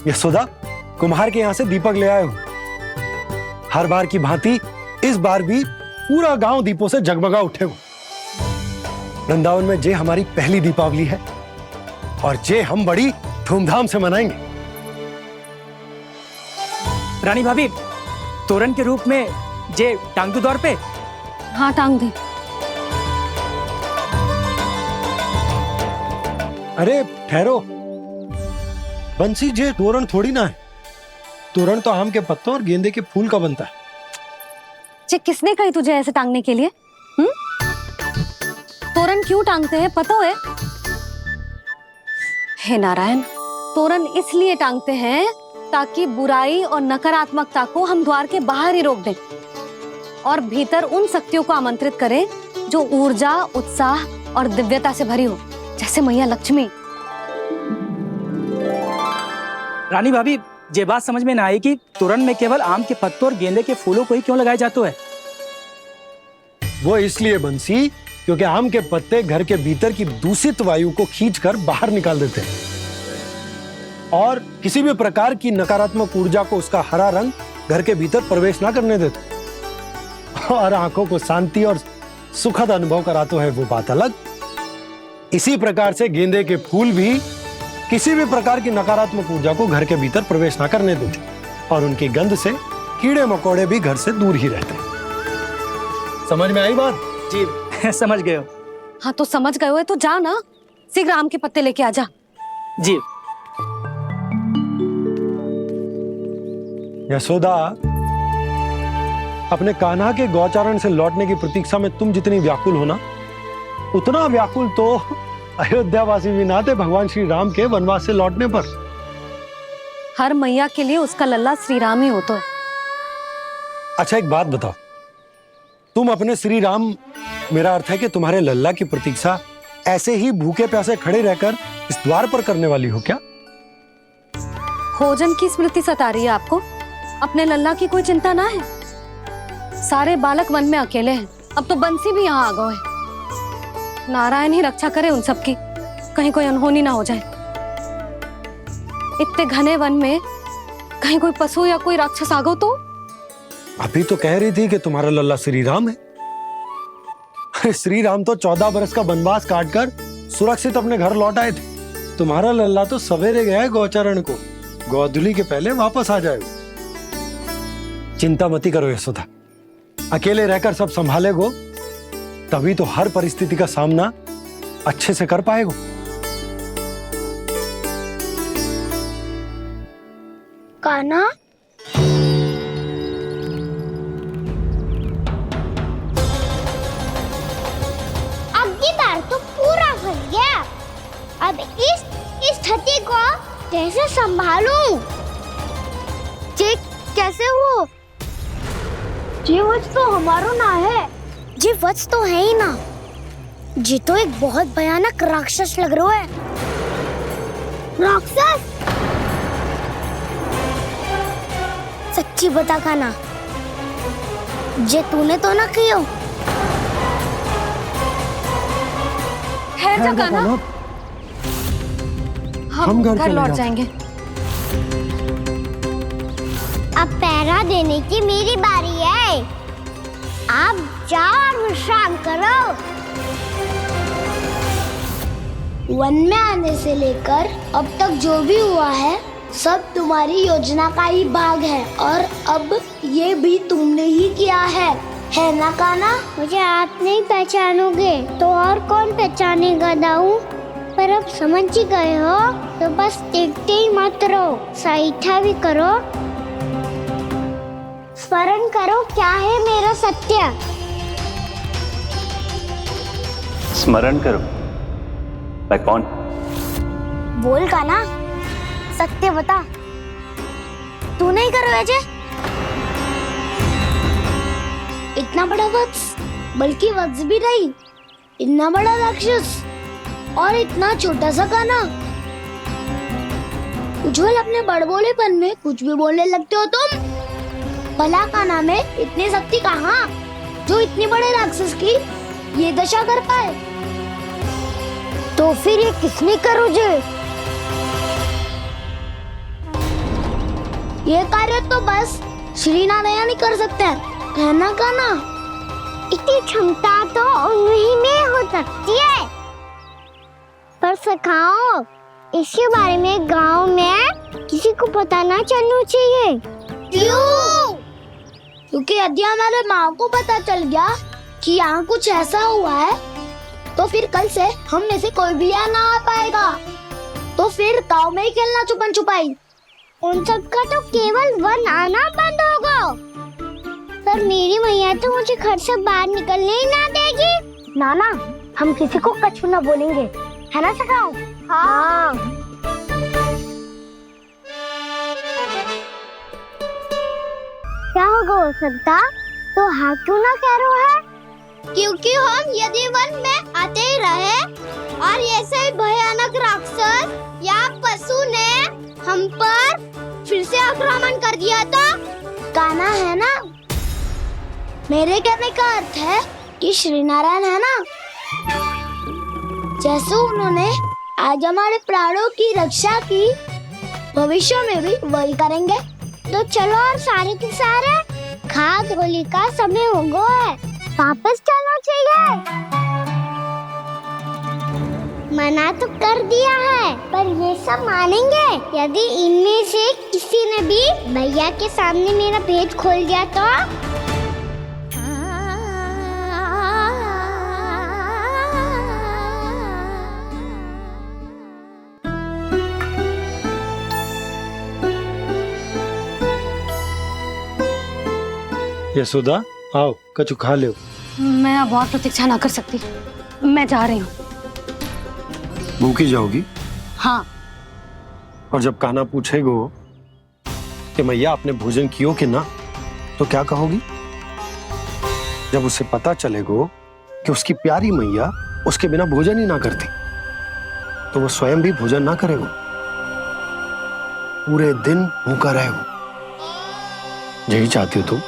यशोदा, कुम्हार के यहाँ से दीपक ले आए हूं। हर बार की भांति इस बार भी पूरा गांव दीपों से जगमगा उठे हो। वृंदावन में जे हमारी पहली दीपावली है और जे हम बड़ी धूमधाम से मनाएंगे। रानी भाभी, तोरण के रूप में जे टांग दो द्वार पे। हाँ, टांग दे। अरे ठहरो, बंसी, जे तोरण थोड़ी ना है। तोरण तो आम के पत्तों और गेंदे के फूल का बनता है। जे किसने कही तुझे ऐसे टांगने के लिए? तोरण क्यों टांगते हैं पता है? हे नारायण, तोरण इसलिए टांगते हैं ताकि बुराई और नकारात्मकता को हम द्वार के बाहर ही रोक दें और भीतर उन शक्तियों को आमंत्रित करें जो ऊर्जा, उत्साह और दिव्यता से भरी हो, जैसे मैया लक्ष्मी। रानी भाभी, ये बात समझ में ना आई कि तोरण में केवल आम के पत्तों और गेंदे के फूलों को ही क्यों लगाया जाता है? वो इसलिए बंसी, क्योंकि आम के पत्ते घर के भीतर की दूषित वायु को खींचकर बाहर निकाल देते हैं और किसी भी प्रकार की नकारात्मक ऊर्जा को उसका हरा रंग घर के भीतर प्रवेश ना करने देते और आंखों को शांति और सुखद अनुभव कराता है, वो बात अलग। इसी प्रकार से गेंदे के फूल भी किसी भी प्रकार की नकारात्मक ऊर्जा को घर के भीतर प्रवेश ना करने देते और उनकी गंध से कीड़े मकोड़े भी घर से दूर ही रहते हैं। समझ में आई बात? जी समझ गए हो। हाँ, तो समझ गए हो तो जा ना, शीघ्र आम के पत्ते लेके आ जा। जी। यशोदा, अपने कान्हा के गौचारण से लौटने की प्रतीक्षा में तुम जितनी व्याकुल हो ना, उतना व्याकुल तो अयोध्यावासी भी ना थे भगवान श्री राम के वनवास से लौटने पर। हर मैया के लिए उसका लल्ला श्री राम ही होता है। अच्छा, एक बात बताओ, तुम अपने श्री राम, मेरा अर्थ है कि तुम्हारे लल्ला की प्रतीक्षा ऐसे ही भूखे प्यासे खड़े रहकर इस द्वार पर करने वाली हो क्या? भोजन की स्मृति सता रही है आपको? अपने लल्ला की कोई चिंता ना है। सारे बालक वन में अकेले हैं, अब तो बंसी भी यहाँ आ गए हैं। नारायण ही रक्षा करे उन सबकी, कहीं कोई अनहोनी ना हो जाए। इतने घने वन में कहीं कोई पशु या कोई राक्षस आ गो तो? अभी तो कह रही थी कि तुम्हारा लल्ला श्री राम है। श्री राम तो 14 बरस का वनवास काटकर सुरक्षित अपने घर लौट आए थे। तुम्हारा लल्ला तो सवेरे गया है गौचरण को, गोधूली के पहले वापस आ जाएगा। चिंता मती करो यशोदा, अकेले रहकर सब संभालेगो तभी तो हर परिस्थिति का सामना अच्छे से कर पाएगो। कान्हा, अब की बार तो पूरा फंस गया। अब इस स्थिति को कैसे संभालूं? ये कैसे हो? ये वच तो हमारो ना है। ये वच तो है ही ना। ये तो एक बहुत भयानक राक्षस लग रहा है। राक्षस? सच्ची बता कान्हा, ये तूने तो ना कियो? ठहर जा कान्हा, हम घर लौट जाएंगे। अब पहरा देने की मेरी बारी है। आप जाओ और विश्राम करो। वन में आने से लेकर अब तक जो भी हुआ है सब तुम्हारी योजना का ही भाग है और अब ये भी तुमने ही किया है ना कान्हा? मुझे आप नहीं पहचानोगे तो और कौन पहचानेगा दाऊ? पर अब समझ ही गए हो तो बस देखते ही मत रहो, सईठा भी करो, स्मरण करो क्या है मेरा सत्य। स्मरण करो? मैं कौन? बोल कान्हा, सत्य बता। तू नहीं करो अजय? इतना बड़ा वत्स, बल्कि वत्स भी नहीं, इतना बड़ा राक्षस और इतना छोटा सा कान्हा। उज्जवल अपने बड़बोलेपन में कुछ भी बोलने लगते हो तुम। भला कान्हा में इतनी शक्ति कहाँ जो इतने बड़े राक्षस की ये दशा कर पाए? तो फिर ये किसने करो जे? ये कार्य तो बस श्री नारायण ही कर सकते हैं, है ना कान्हा? इतनी क्षमता तो उन्हीं में हो सकती है, पर सखाओ इसके बारे में गांव में किसी को पता ना चलना चाहिए। क्यों? क्योंकि यदि हमारे माँ को पता चल गया कि यहाँ कुछ ऐसा हुआ है तो फिर कल से हम में से कोई भी यहाँ ना आ पाएगा। तो फिर गांव में ही खेलना छुपन छुपाई। उन सब का तो केवल वन आना बंद होगा, पर मेरी मैया तो मुझे घर से बाहर निकलने ही ना देगी। नाना, हम किसी को कछु ना बोलेंगे, है ना सखाओ? हाँ। क्या होगा हो सकता? तो हाँ क्यों ना कह रहा है? क्योंकि हम यदि वन में आते ही रहे और ऐसे ही भयानक राक्षस या पशु ने हम पर फिर से आक्रमण कर दिया तो कान्हा, है ना? मेरे कहने का अर्थ है कि श्री नारायण है ना, जैसे उन्होंने आज हमारे प्राणों की रक्षा की, भविष्य में भी वही करेंगे। तो चलो और सारे के सारे खाद होली का समय हो गया है, वापस चलना चाहिए। मना तो कर दिया है, पर ये सब मानेंगे यदि इनमें से किसी ने भी भैया के सामने मेरा भेद खोल दिया तो? यशोदा, आओ कछु खा लो। मैं अब और प्रतीक्षा ना कर सकती, मैं जा रही हूँ। भूखी जाओगी? हाँ। और जब कान्हा पूछेगो कि मैया आपने भोजन कियो कि ना, तो क्या कहोगी? जब उसे पता चलेगो कि उसकी प्यारी मैया उसके बिना भोजन ही ना करती, तो वो स्वयं भी भोजन ना करेगो, पूरे दिन भूखा रहेगो। यही चाहती हो तुम?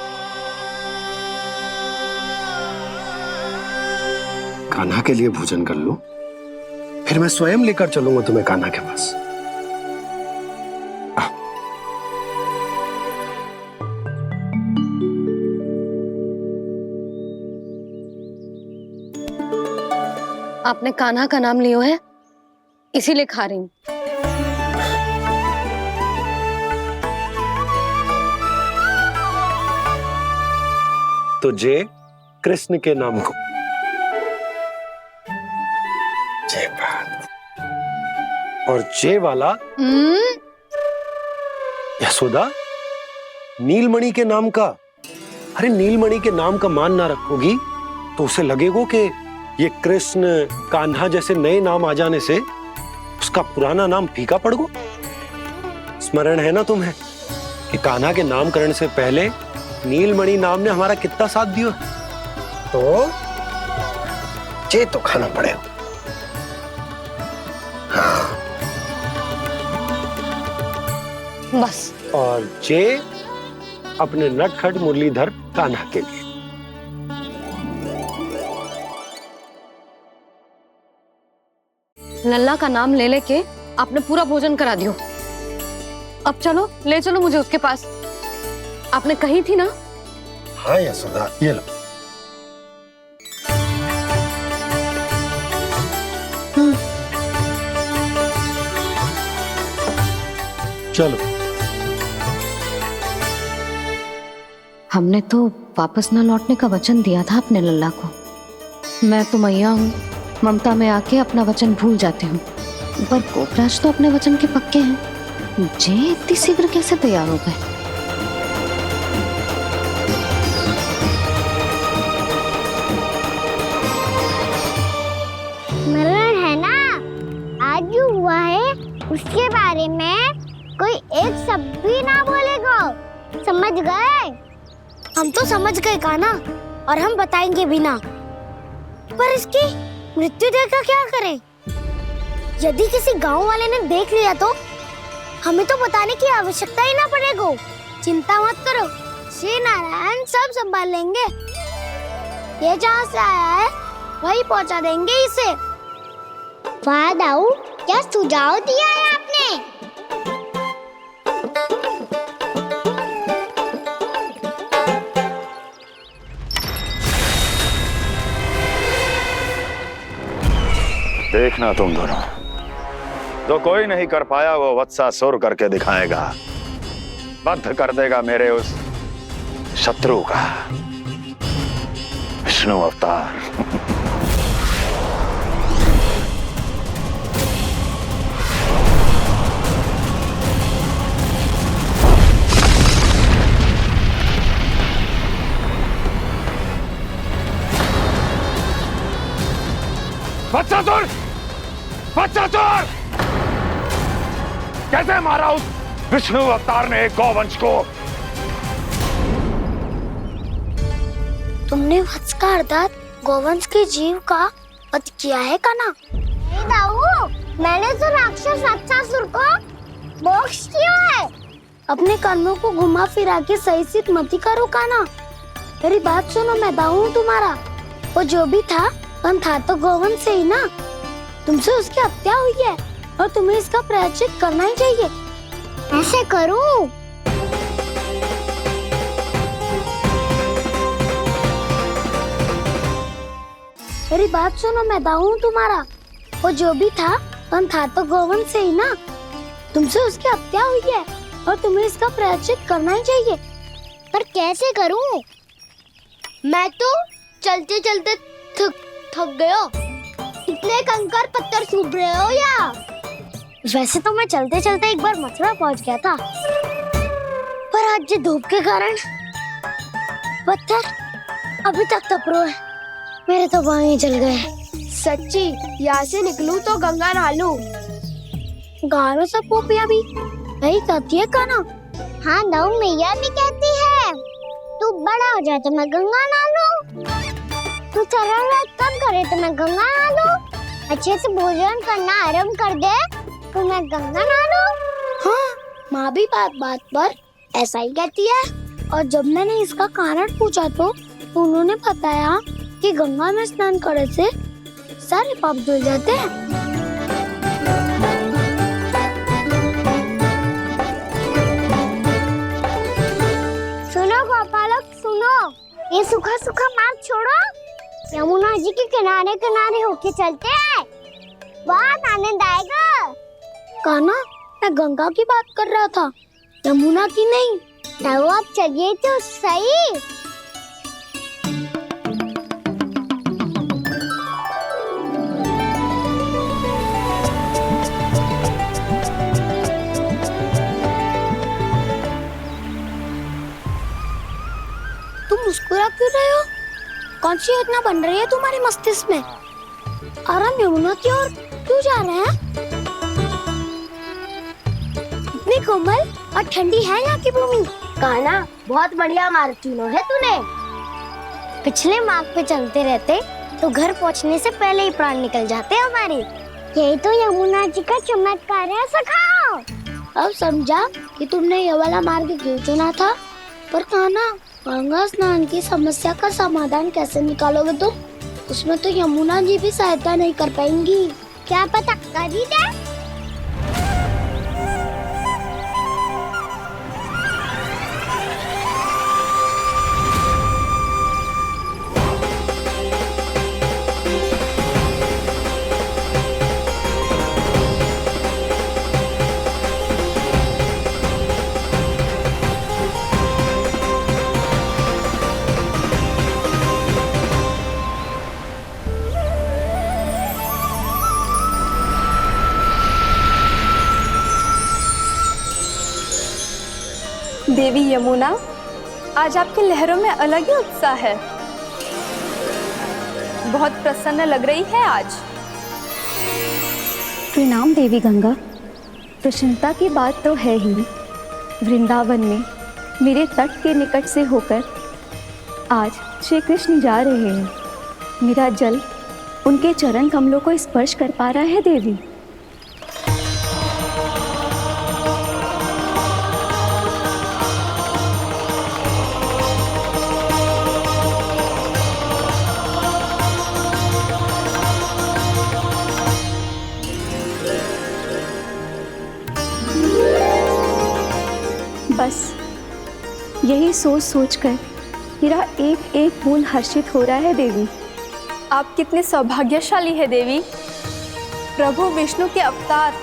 कान्हा के लिए भोजन कर लो, फिर मैं स्वयं लेकर चलूंगा तुम्हें कान्हा के पास। आपने कान्हा का नाम लियो है, इसीलिए खा रही हूँ। तो जय कृष्ण के नाम को। जय बात। और जय वाला यशोदा, नीलमणि के नाम का। अरे नीलमणि के नाम का मान ना रखोगी तो उसे लगेगा कि ये कृष्ण कान्हा जैसे नए नाम आ जाने से उसका पुराना नाम फीका पड़ गो। स्मरण है ना तुम्हें कि कान्हा के नामकरण से पहले नीलमणि नाम ने हमारा कितना साथ दिया? तो जे तो खाना पड़ेगा। हाँ। बस। और जे अपने नटखट मुरलीधर कान्हा के लिए। लल्ला का नाम ले लेके आपने पूरा भोजन करा दियो। अब चलो, ले चलो मुझे उसके पास। आपने कही थी ना? हाँ यशोदा, ये लो। चलो। हमने तो वापस न लौटने का वचन दिया था अपने लल्ला को। मैं तो मैया हूँ, ममता में आके अपना वचन भूल जाती हूँ, पर गोपराज तो अपने वचन के पक्के हैं। जे इतनी शीघ्र कैसे तैयार हो गए? मरण है ना, आज जो हुआ है उसके बारे में कोई एक शब्द भी ना बोलेगा, समझ गए? हम तो समझ गए कान्हा, और हम बताएंगे भी ना। पर इसकी मृत्यु देखकर क्या करें? यदि किसी गांव वाले ने देख लिया तो हमें तो बताने की आवश्यकता ही ना पड़ेगा। चिंता मत करो, श्री नारायण सब संभाल लेंगे। ये जहाँ से आया है वही पहुँचा देंगे इसे। वाह दाऊ, क्या सुझाव दिया है आपने। देखना तुम दोनों, जो कोई नहीं कर पाया वो वत्सासुर करके दिखाएगा, बद्ध कर देगा मेरे उस शत्रु का विष्णु अवतार। वत्सासुर! वत्सासुर! कैसे मारा उस विष्णु अवतार ने एक गौवंश को? तुमने वत्स का अर्थात गोवंश के जीव का वध किया है कान्हा। नहीं दाऊ, मैंने तो राक्षस वत्सासुर को मोक्ष दिया है। अपने कर्मों को घुमा फिरा के सही सिद्ध मत करो कान्हा। मेरी बात सुनो, मैं दाऊ हूँ तुम्हारा। वो जो भी था पर था तो गोवंश से ही ना। तुमसे उसकी हत्या हुई है और तुम्हें इसका प्रायश्चित करना ही चाहिए। ऐसे करूं? मेरी बात सुनो, मैं दाऊ हूँ तुम्हारा। वो जो भी था तो गोवंश से ही ना। तुमसे उसकी हत्या हुई है और तुम्हें इसका प्रायश्चित करना ही चाहिए। पर कैसे करूं? मैं तो चलते चलते थक गया। इतने कंकर पत्थर सूख रहे हो या? वैसे तो मैं चलते चलते एक बार मथुरा पहुंच गया था, पर आज ये धूप के कारण पत्थर अभी तक तप रहे हैं। मेरे तो बाएं ही जल गए। सच्ची, यहाँ से निकलूं तो गंगा नहा लूं। गारों सब पोपिया भी यही कहती है कान्हा। हाँ दाऊ, मैया भी कहती है तू बड़ा हो जाए तो मैं गंगा नहा लूं, तू चरण व्रत कम करे तो मैं गंगा नहा लूं, अच्छे से भोजन करना आरंभ कर दे तो मैं गंगा नहा लूं। हाँ, माँ भी बात बात पर ऐसा ही कहती है। और जब मैंने इसका कारण पूछा तो उन्होंने बताया कि गंगा में स्नान करने से सारे पाप धुल जाते हैं। सुनो गोपालक सुनो, ये सूखा सूखा मार्ग छोड़ो, यमुना जी के किनारे किनारे होके चलते हैं, बहुत आनंद आएगा। कान्हा, मैं गंगा की बात कर रहा था, यमुना की नहीं। तो आप चलिए तो सही। तुम मुस्कुरा क्यों रहे हो? कौन सी योजना बन रही है तुम्हारे मस्तिष्क में? और हम यमुना की ओर क्यों जा रहे हैं? इतनी कोमल और ठंडी है यहाँ की भूमि। कान्हा, बहुत बढ़िया मार्ग चुना है तूने। पिछले मार्ग पे चलते रहते तो घर पहुँचने से पहले ही प्राण निकल जाते हमारे। यही तो यमुना जी का चमत्कार है सखाओ। अब समझा कि तुमने ये वाला मार्ग क्यों चुना था। पर कान्हा, गंगा स्नान की समस्या का समाधान कैसे निकालोगे तुम? उसमें तो यमुना जी भी सहायता नहीं कर पाएंगी। क्या पता कर ही दे। देवी यमुना, आज आपकी लहरों में अलग ही उत्साह है। बहुत प्रसन्न लग रही है आज। प्रणाम देवी गंगा। प्रसन्नता की बात तो है ही। वृंदावन में मेरे तट के निकट से होकर आज श्री कृष्ण जा रहे हैं। मेरा जल उनके चरण कमलों को स्पर्श कर पा रहा है देवी। बस यही सोच सोचकर मेरा एक एक मूल हर्षित हो रहा है देवी। आप कितने सौभाग्यशाली है देवी। प्रभु विष्णु के अवतार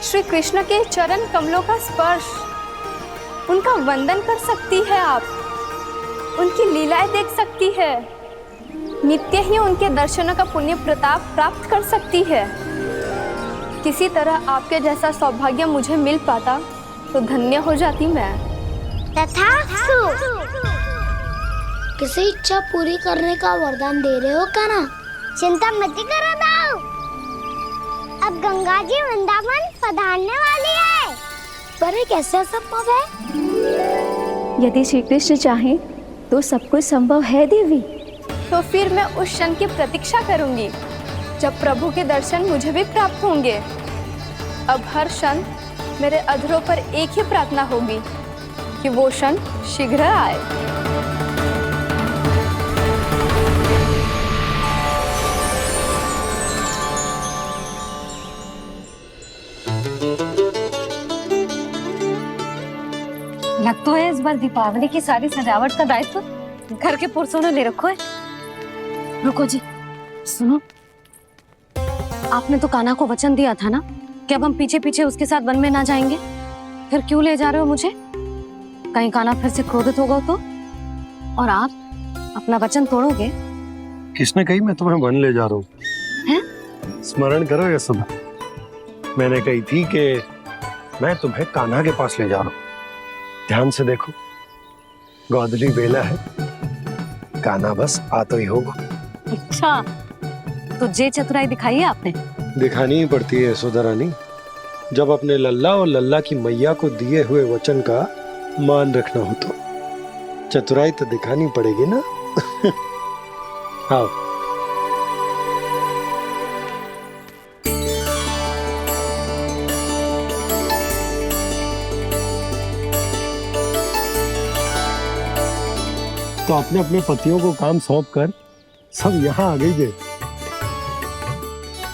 श्री कृष्ण के चरण कमलों का स्पर्श, उनका वंदन कर सकती है आप, उनकी लीलाएं देख सकती है, नित्य ही उनके दर्शनों का पुण्य प्रताप प्राप्त कर सकती है। किसी तरह आपके जैसा सौभाग्य मुझे मिल पाता तो धन्य हो जाती मैं। तथास्तु। किसी इच्छा पूरी करने का वरदान दे रहे हो कान्हा? चिंता मत करो दाऊ। अब गंगा जी वृंदावन पधारने वाली है। पर ये कैसे संभव है? यदि श्री कृष्ण चाहे तो सब कुछ संभव है देवी। तो फिर मैं उस क्षण की प्रतीक्षा करूंगी जब प्रभु के दर्शन मुझे भी प्राप्त होंगे। अब हर क्षण मेरे अधरों पर एक ही प्रार्थना होगी कि वो क्षण शीघ्र आए। लग तो है इस बार दीपावली की सारी सजावट का दायित्व घर के पुरुषों ने ले रखो है। रुको जी, सुनो, आपने तो कान्हा को वचन दिया था ना कि अब हम पीछे पीछे उसके साथ वन में ना जाएंगे। फिर क्यों ले जा रहे हो मुझे? कहीं कान्हा फिर से क्रोधित होगा तो? और आप अपना वचन तोड़ोगे? किसने कही मैं तुम्हें वन ले जा रहा हूँ? स्मरण करो ये सुधा, मैंने कही थी कि मैं तुम्हें कान्हा के पास ले जा रहा हूँ। ध्यान से देखो, गोदली बेला है, कान्हा बस आ तो ही होगा। अच्छा, तो जे चतुराई दिखाई है आपने? दिखानी ही पड़ती है सुधा रानी, जब अपने लल्ला और लल्ला की मैया को दिए हुए वचन का मान रखना हो तो चतुराई तो दिखानी पड़ेगी ना। आओ। तो अपने अपने पतियों को काम सौंप कर सब यहाँ आ गई है।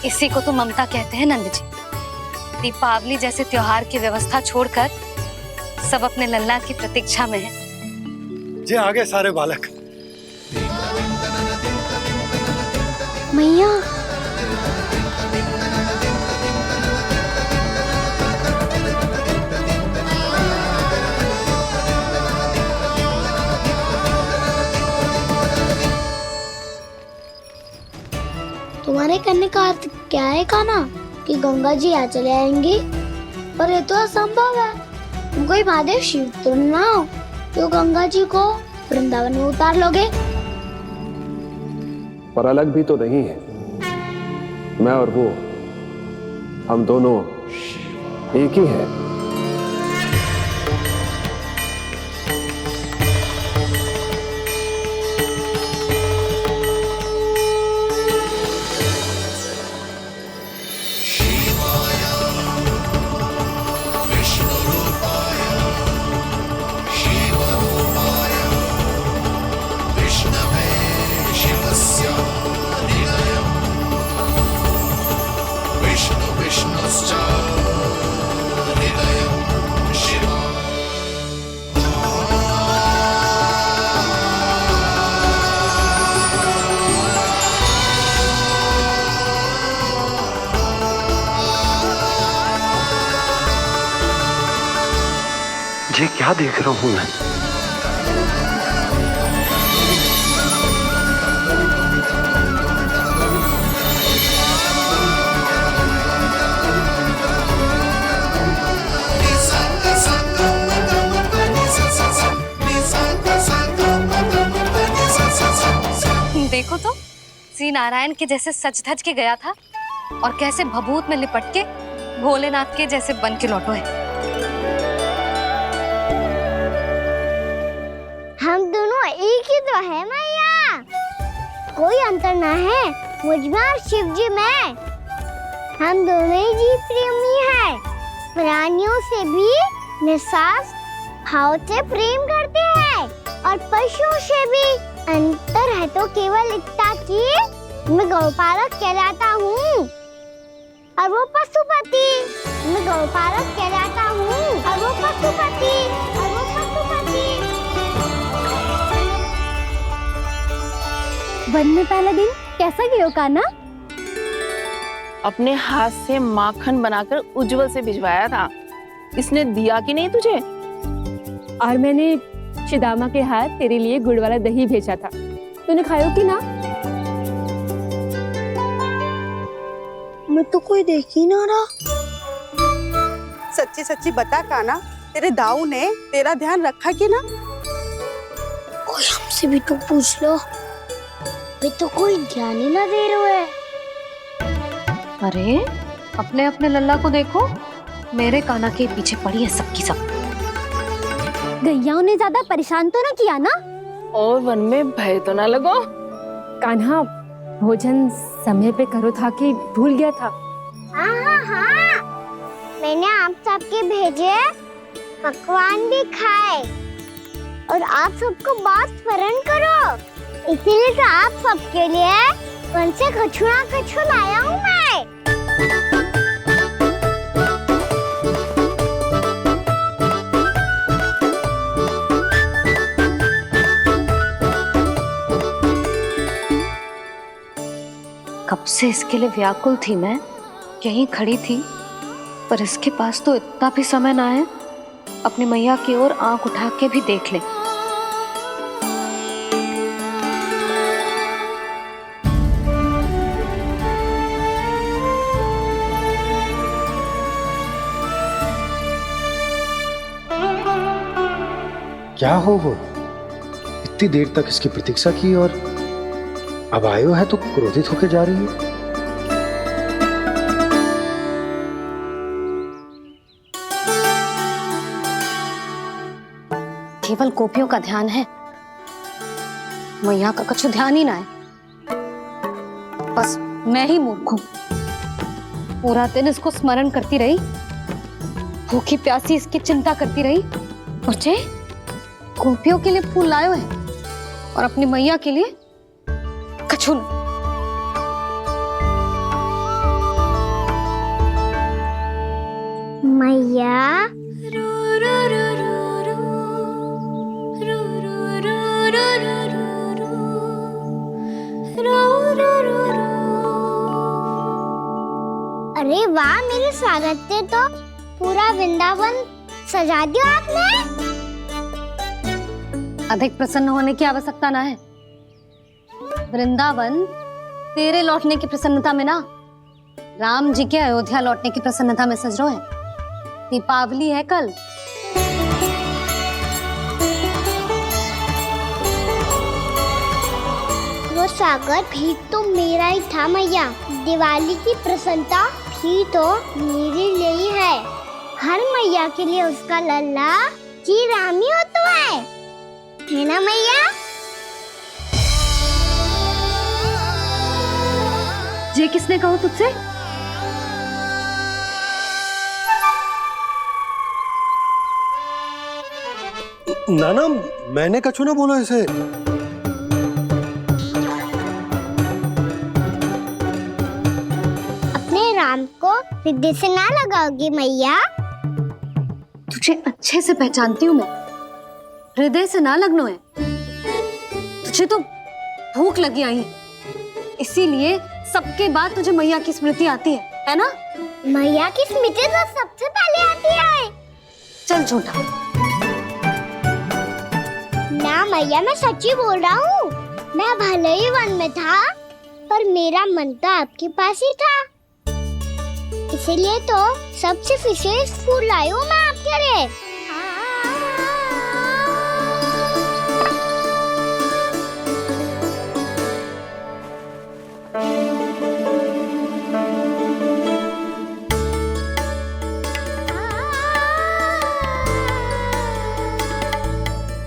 इसी को तो ममता कहते हैं नंद जी। दीपावली जैसे त्योहार की व्यवस्था छोड़कर सब अपने लल्ला की प्रतीक्षा में हैं। जे आगे सारे बालक। मैया, तुम्हारे कहने का अर्थ क्या है कान्हा? कि गंगा जी यहाँ चले आएंगी? पर ये तो असंभव है। तुम कोई महादेव शिव तो ना हो तो गंगा जी को वृंदावन में उतार लोगे? पर अलग भी तो नहीं है। मैं और वो, हम दोनों एक ही हैं। ये क्या देख रहा हूं मैं? श्री नारायण के जैसे सज धज के गया था और कैसे भभूत में लिपट के भोलेनाथ के जैसे बन के लौटो है। हम दोनों एक ही तो है मैया, कोई अंतर ना है मुझ में और शिव जी में। हम दोनों ही जीव प्रेमी है, प्राणियों से भी निस्वार्थ भाव से प्रेम करते हैं और पशुओं से भी। अंतर है तो केवल इतना कि मैं गौपालक कहलाता हूँ और वो पशुपति। मैं गौपालक कहलाता हूँ और वो पशुपति। वन में पहला दिन कैसा गया कान्हा? अपने हाथ से माखन बनाकर उज्जवल से भिजवाया था। इसने दिया कि नहीं तुझे? और मैंने शिदामा के हाथ तेरे लिए गुड़ वाला दही भेजा था, तूने खाया कि ना? मैं तो कोई देख ही ना रहा। सच्ची सच्ची बता कान्हा, तेरे दाऊ ने तेरा ध्यान रखा कि ना? कोई हमसे भी तो पूछ लो, वे तो कोई ध्यान ही ना दे रहे हैं। अरे अपने अपने लल्ला को देखो, मेरे कान्हा के पीछे पड़ी है सबकी सब। गैयाओं ने ज्यादा परेशान तो ना किया ना? और वन में भय तो ना लगो? कान्हा भोजन समय पे करो था कि भूल गया था? हाँ, मैंने आप सबके भेजे पकवान भी खाए और आप सबको बात स्मरण करो, इसीलिए तो आप सबके लिए वन से कछु लाया हूँ मैं। कब से इसके लिए व्याकुल थी मैं, यहीं खड़ी थी, पर इसके पास तो इतना भी समय ना है अपनी मैया की ओर आंख उठा के भी देख ले। क्या हो इतनी देर तक इसकी प्रतीक्षा की और अब आयो है तो क्रोधित होकर जा रही है। केवल गोपियों का ध्यान है, मैया का कुछ ध्यान ही ना है। बस मैं ही मूर्ख हूं, पूरा दिन इसको स्मरण करती रही, भूखी प्यासी इसकी चिंता करती रही, और जे गोपियों के लिए फूल लायो है और अपनी मैया के लिए कछु नहीं। मैया अरे वाह, मेरे स्वागत से तो पूरा वृंदावन सजा दिया आपने। अधिक प्रसन्न होने की आवश्यकता ना है। वृंदावन तेरे लौटने की प्रसन्नता में ना, राम जी के अयोध्या लौटने की प्रसन्नता में सज रहे हैं। दीपावली है कल। वो स्वागत भी तो मेरा ही था मैया। दिवाली की प्रसन्नता भी तो मेरे लिए ही है। हर मैया के लिए उसका लल्ला जी राम ही होता है ना मैया? ये किसने कहा तुझसे? नाना, मैंने कछु ना बोला इसे। अपने राम को हृदय से ना लगाओगी मैया? तुझे अच्छे से पहचानती हूँ मैं, हृदय से ना लगनो है। तुझे तो भूख लगी आई, इसीलिए सबके बाद तुझे मैया की स्मृति आती है ना? मैया की स्मृति तो सबसे पहले आती है। चल झूठा। ना मैया, मैं सच्ची बोल रहा हूँ। मैं भले ही वन में था, पर मेरा मन तो आपके पास ही था। इसीलिए तो सबसे विशेष फूल लाई हूँ मैं आपके लिए।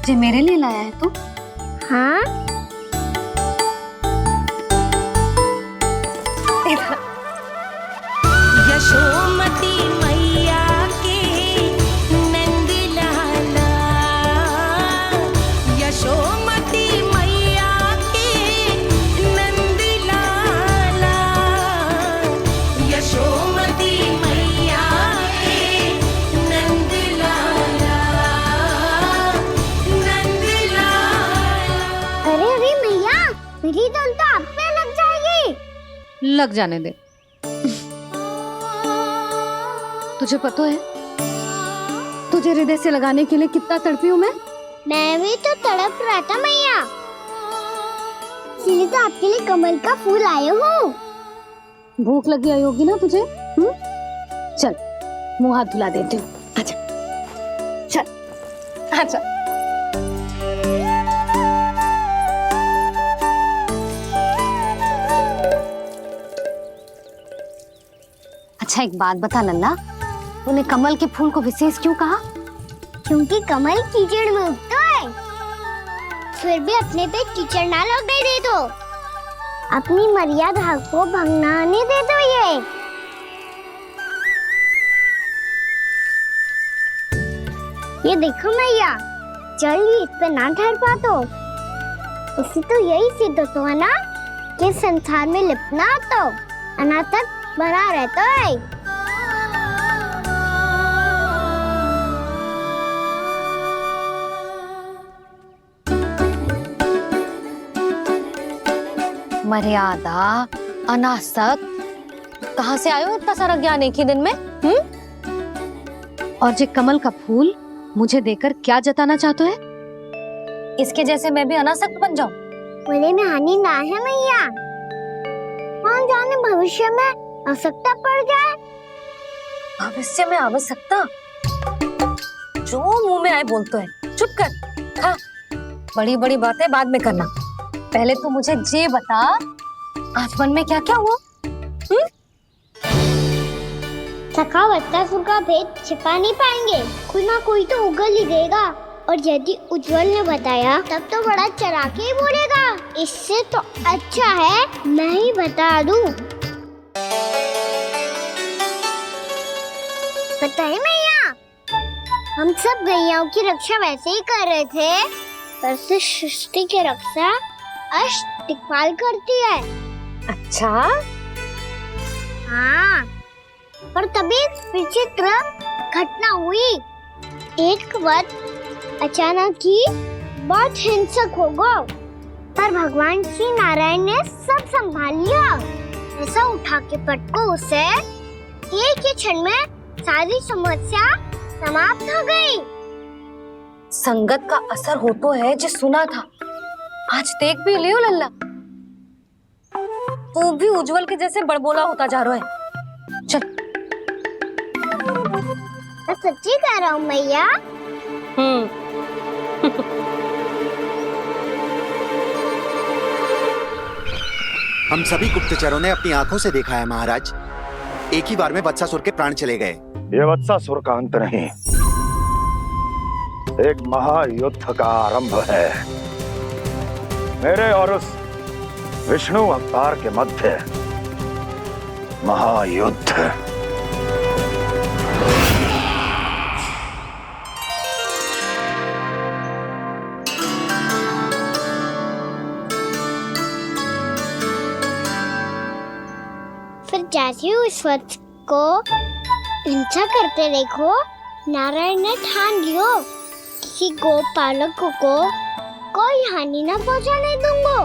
जे मेरे लिए लाया है तू? हाँ। यशोमती मैया के नंद लाला, यशोमती मैया के नंद लाला, यशोमती मैया के नंद लाला, नंद लाला। अरे अरे मैया, मेरी धुन तो आप पे लग जाएगी। लग जाने दे। तुझे पता है तुझे हृदय से लगाने के लिए कितना तड़पी हूँ मैं भी तो तड़प रहा था मैया, इसलिए तो आपके लिए कमल का फूल आए हूँ। भूख लगी आई होगी ना तुझे? चल मुंह हाथ धुला देती हूँ। आजा चल आजा। अच्छा एक बात बता लल्ला, तूने कमल के फूल को विशेष क्यों कहा? क्योंकि कमल कीचड़ में उगता है, फिर भी अपने पे कीचड़ ना लगने दे दो, अपनी मर्यादा को भंगने दे दो। ये देखो मैया, जल भी इस पे ना ठहर पा तो उससे तो यही सिद्ध होता है ना कि संसार में लिपना तो अनाथ तक बना रहता है। मर्यादा, अनासक्त, कहाँ से आयो इतना सारा ज्ञान एक ही दिन में? और जे कमल का फूल मुझे देकर क्या जताना चाहते है? इसके जैसे मैं भी अनासक्त बन जाऊं? बोले में हानि ना है मैया, कौन जाने भविष्य में आवश्यकता पड़ जाए। भविष्य में आवश्यकता? जो मुंह में आए बोलते है, चुप कर। हाँ, बड़ी बड़ी बातें बाद में करना, पहले तो मुझे ये बता आज मन में क्या क्या हुआ? सखावत्तासुर का भेद छिपा नहीं पाएंगे, कोई ना कोई तो उगल ही देगा, और यदि उज्जवल ने बताया तब तो बड़ा चढ़ा के ही बोलेगा। इससे तो अच्छा है मैं ही बता दूं। पता है मैया, हम सब गैयाओं की रक्षा वैसे ही कर रहे थे, पर से सृष्टि की रक्षा अष्ट दिक्पाल करती है। अच्छा? हाँ, पर तभी विचित्र घटना हुई। एक वक्त अचानक ही बहुत हिंसक हो गया, पर भगवान श्री नारायण ने सब संभाल लिया। ऐसा उठा के पटको उसे, एक ही क्षण में सारी समस्या समाप्त हो गई। संगत का असर हो तो है जो सुना था, आज देख भी लियो लल्ला, तू भी उज्जवल के जैसे बड़बोला होता जा रहा है। चल। मैं सच्ची कह रहा हूँ मैया। हम सभी गुप्तचरों ने अपनी आंखों से देखा है महाराज, एक ही बार में वत्सासुर के प्राण चले गए। ये वत्सासुर का अंत नहीं, एक महायुद्ध का आरंभ है। मेरे और उस विष्णु अवतार के मध्य महायुद्ध। फिर जैसे ही उस वत्स को हिंसा करते देखो, नारायण ने ठान लियो किसी गोपालक को कोई हानि न पहुंचाने दूंगा।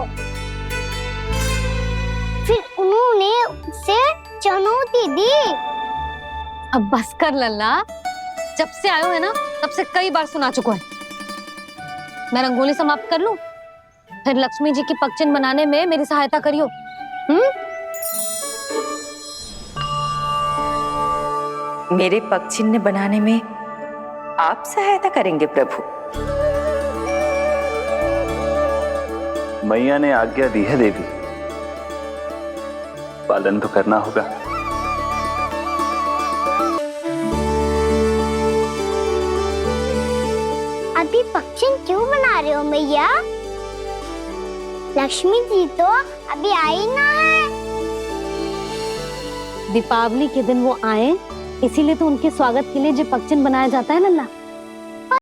फिर उन्होंने उसे चुनौती दी। अब बस कर लल्ला, जब से आयो है ना तब से कई बार सुना चुका है। मैं रंगोली समाप्त कर लूं, फिर लक्ष्मी जी की पगचिन बनाने में मेरी सहायता करियो। मेरे पग चिन्ह बनाने में आप सहायता करेंगे प्रभु? मैया ने आज्ञा दी है देवी, पालन तो करना होगा। अभी पक्षिन क्यों बना रहे हो मैया? लक्ष्मी जी तो अभी आई ना है। दीपावली के दिन वो आए, इसीलिए तो उनके स्वागत के लिए जो पक्षिन बनाया जाता है नन्ना।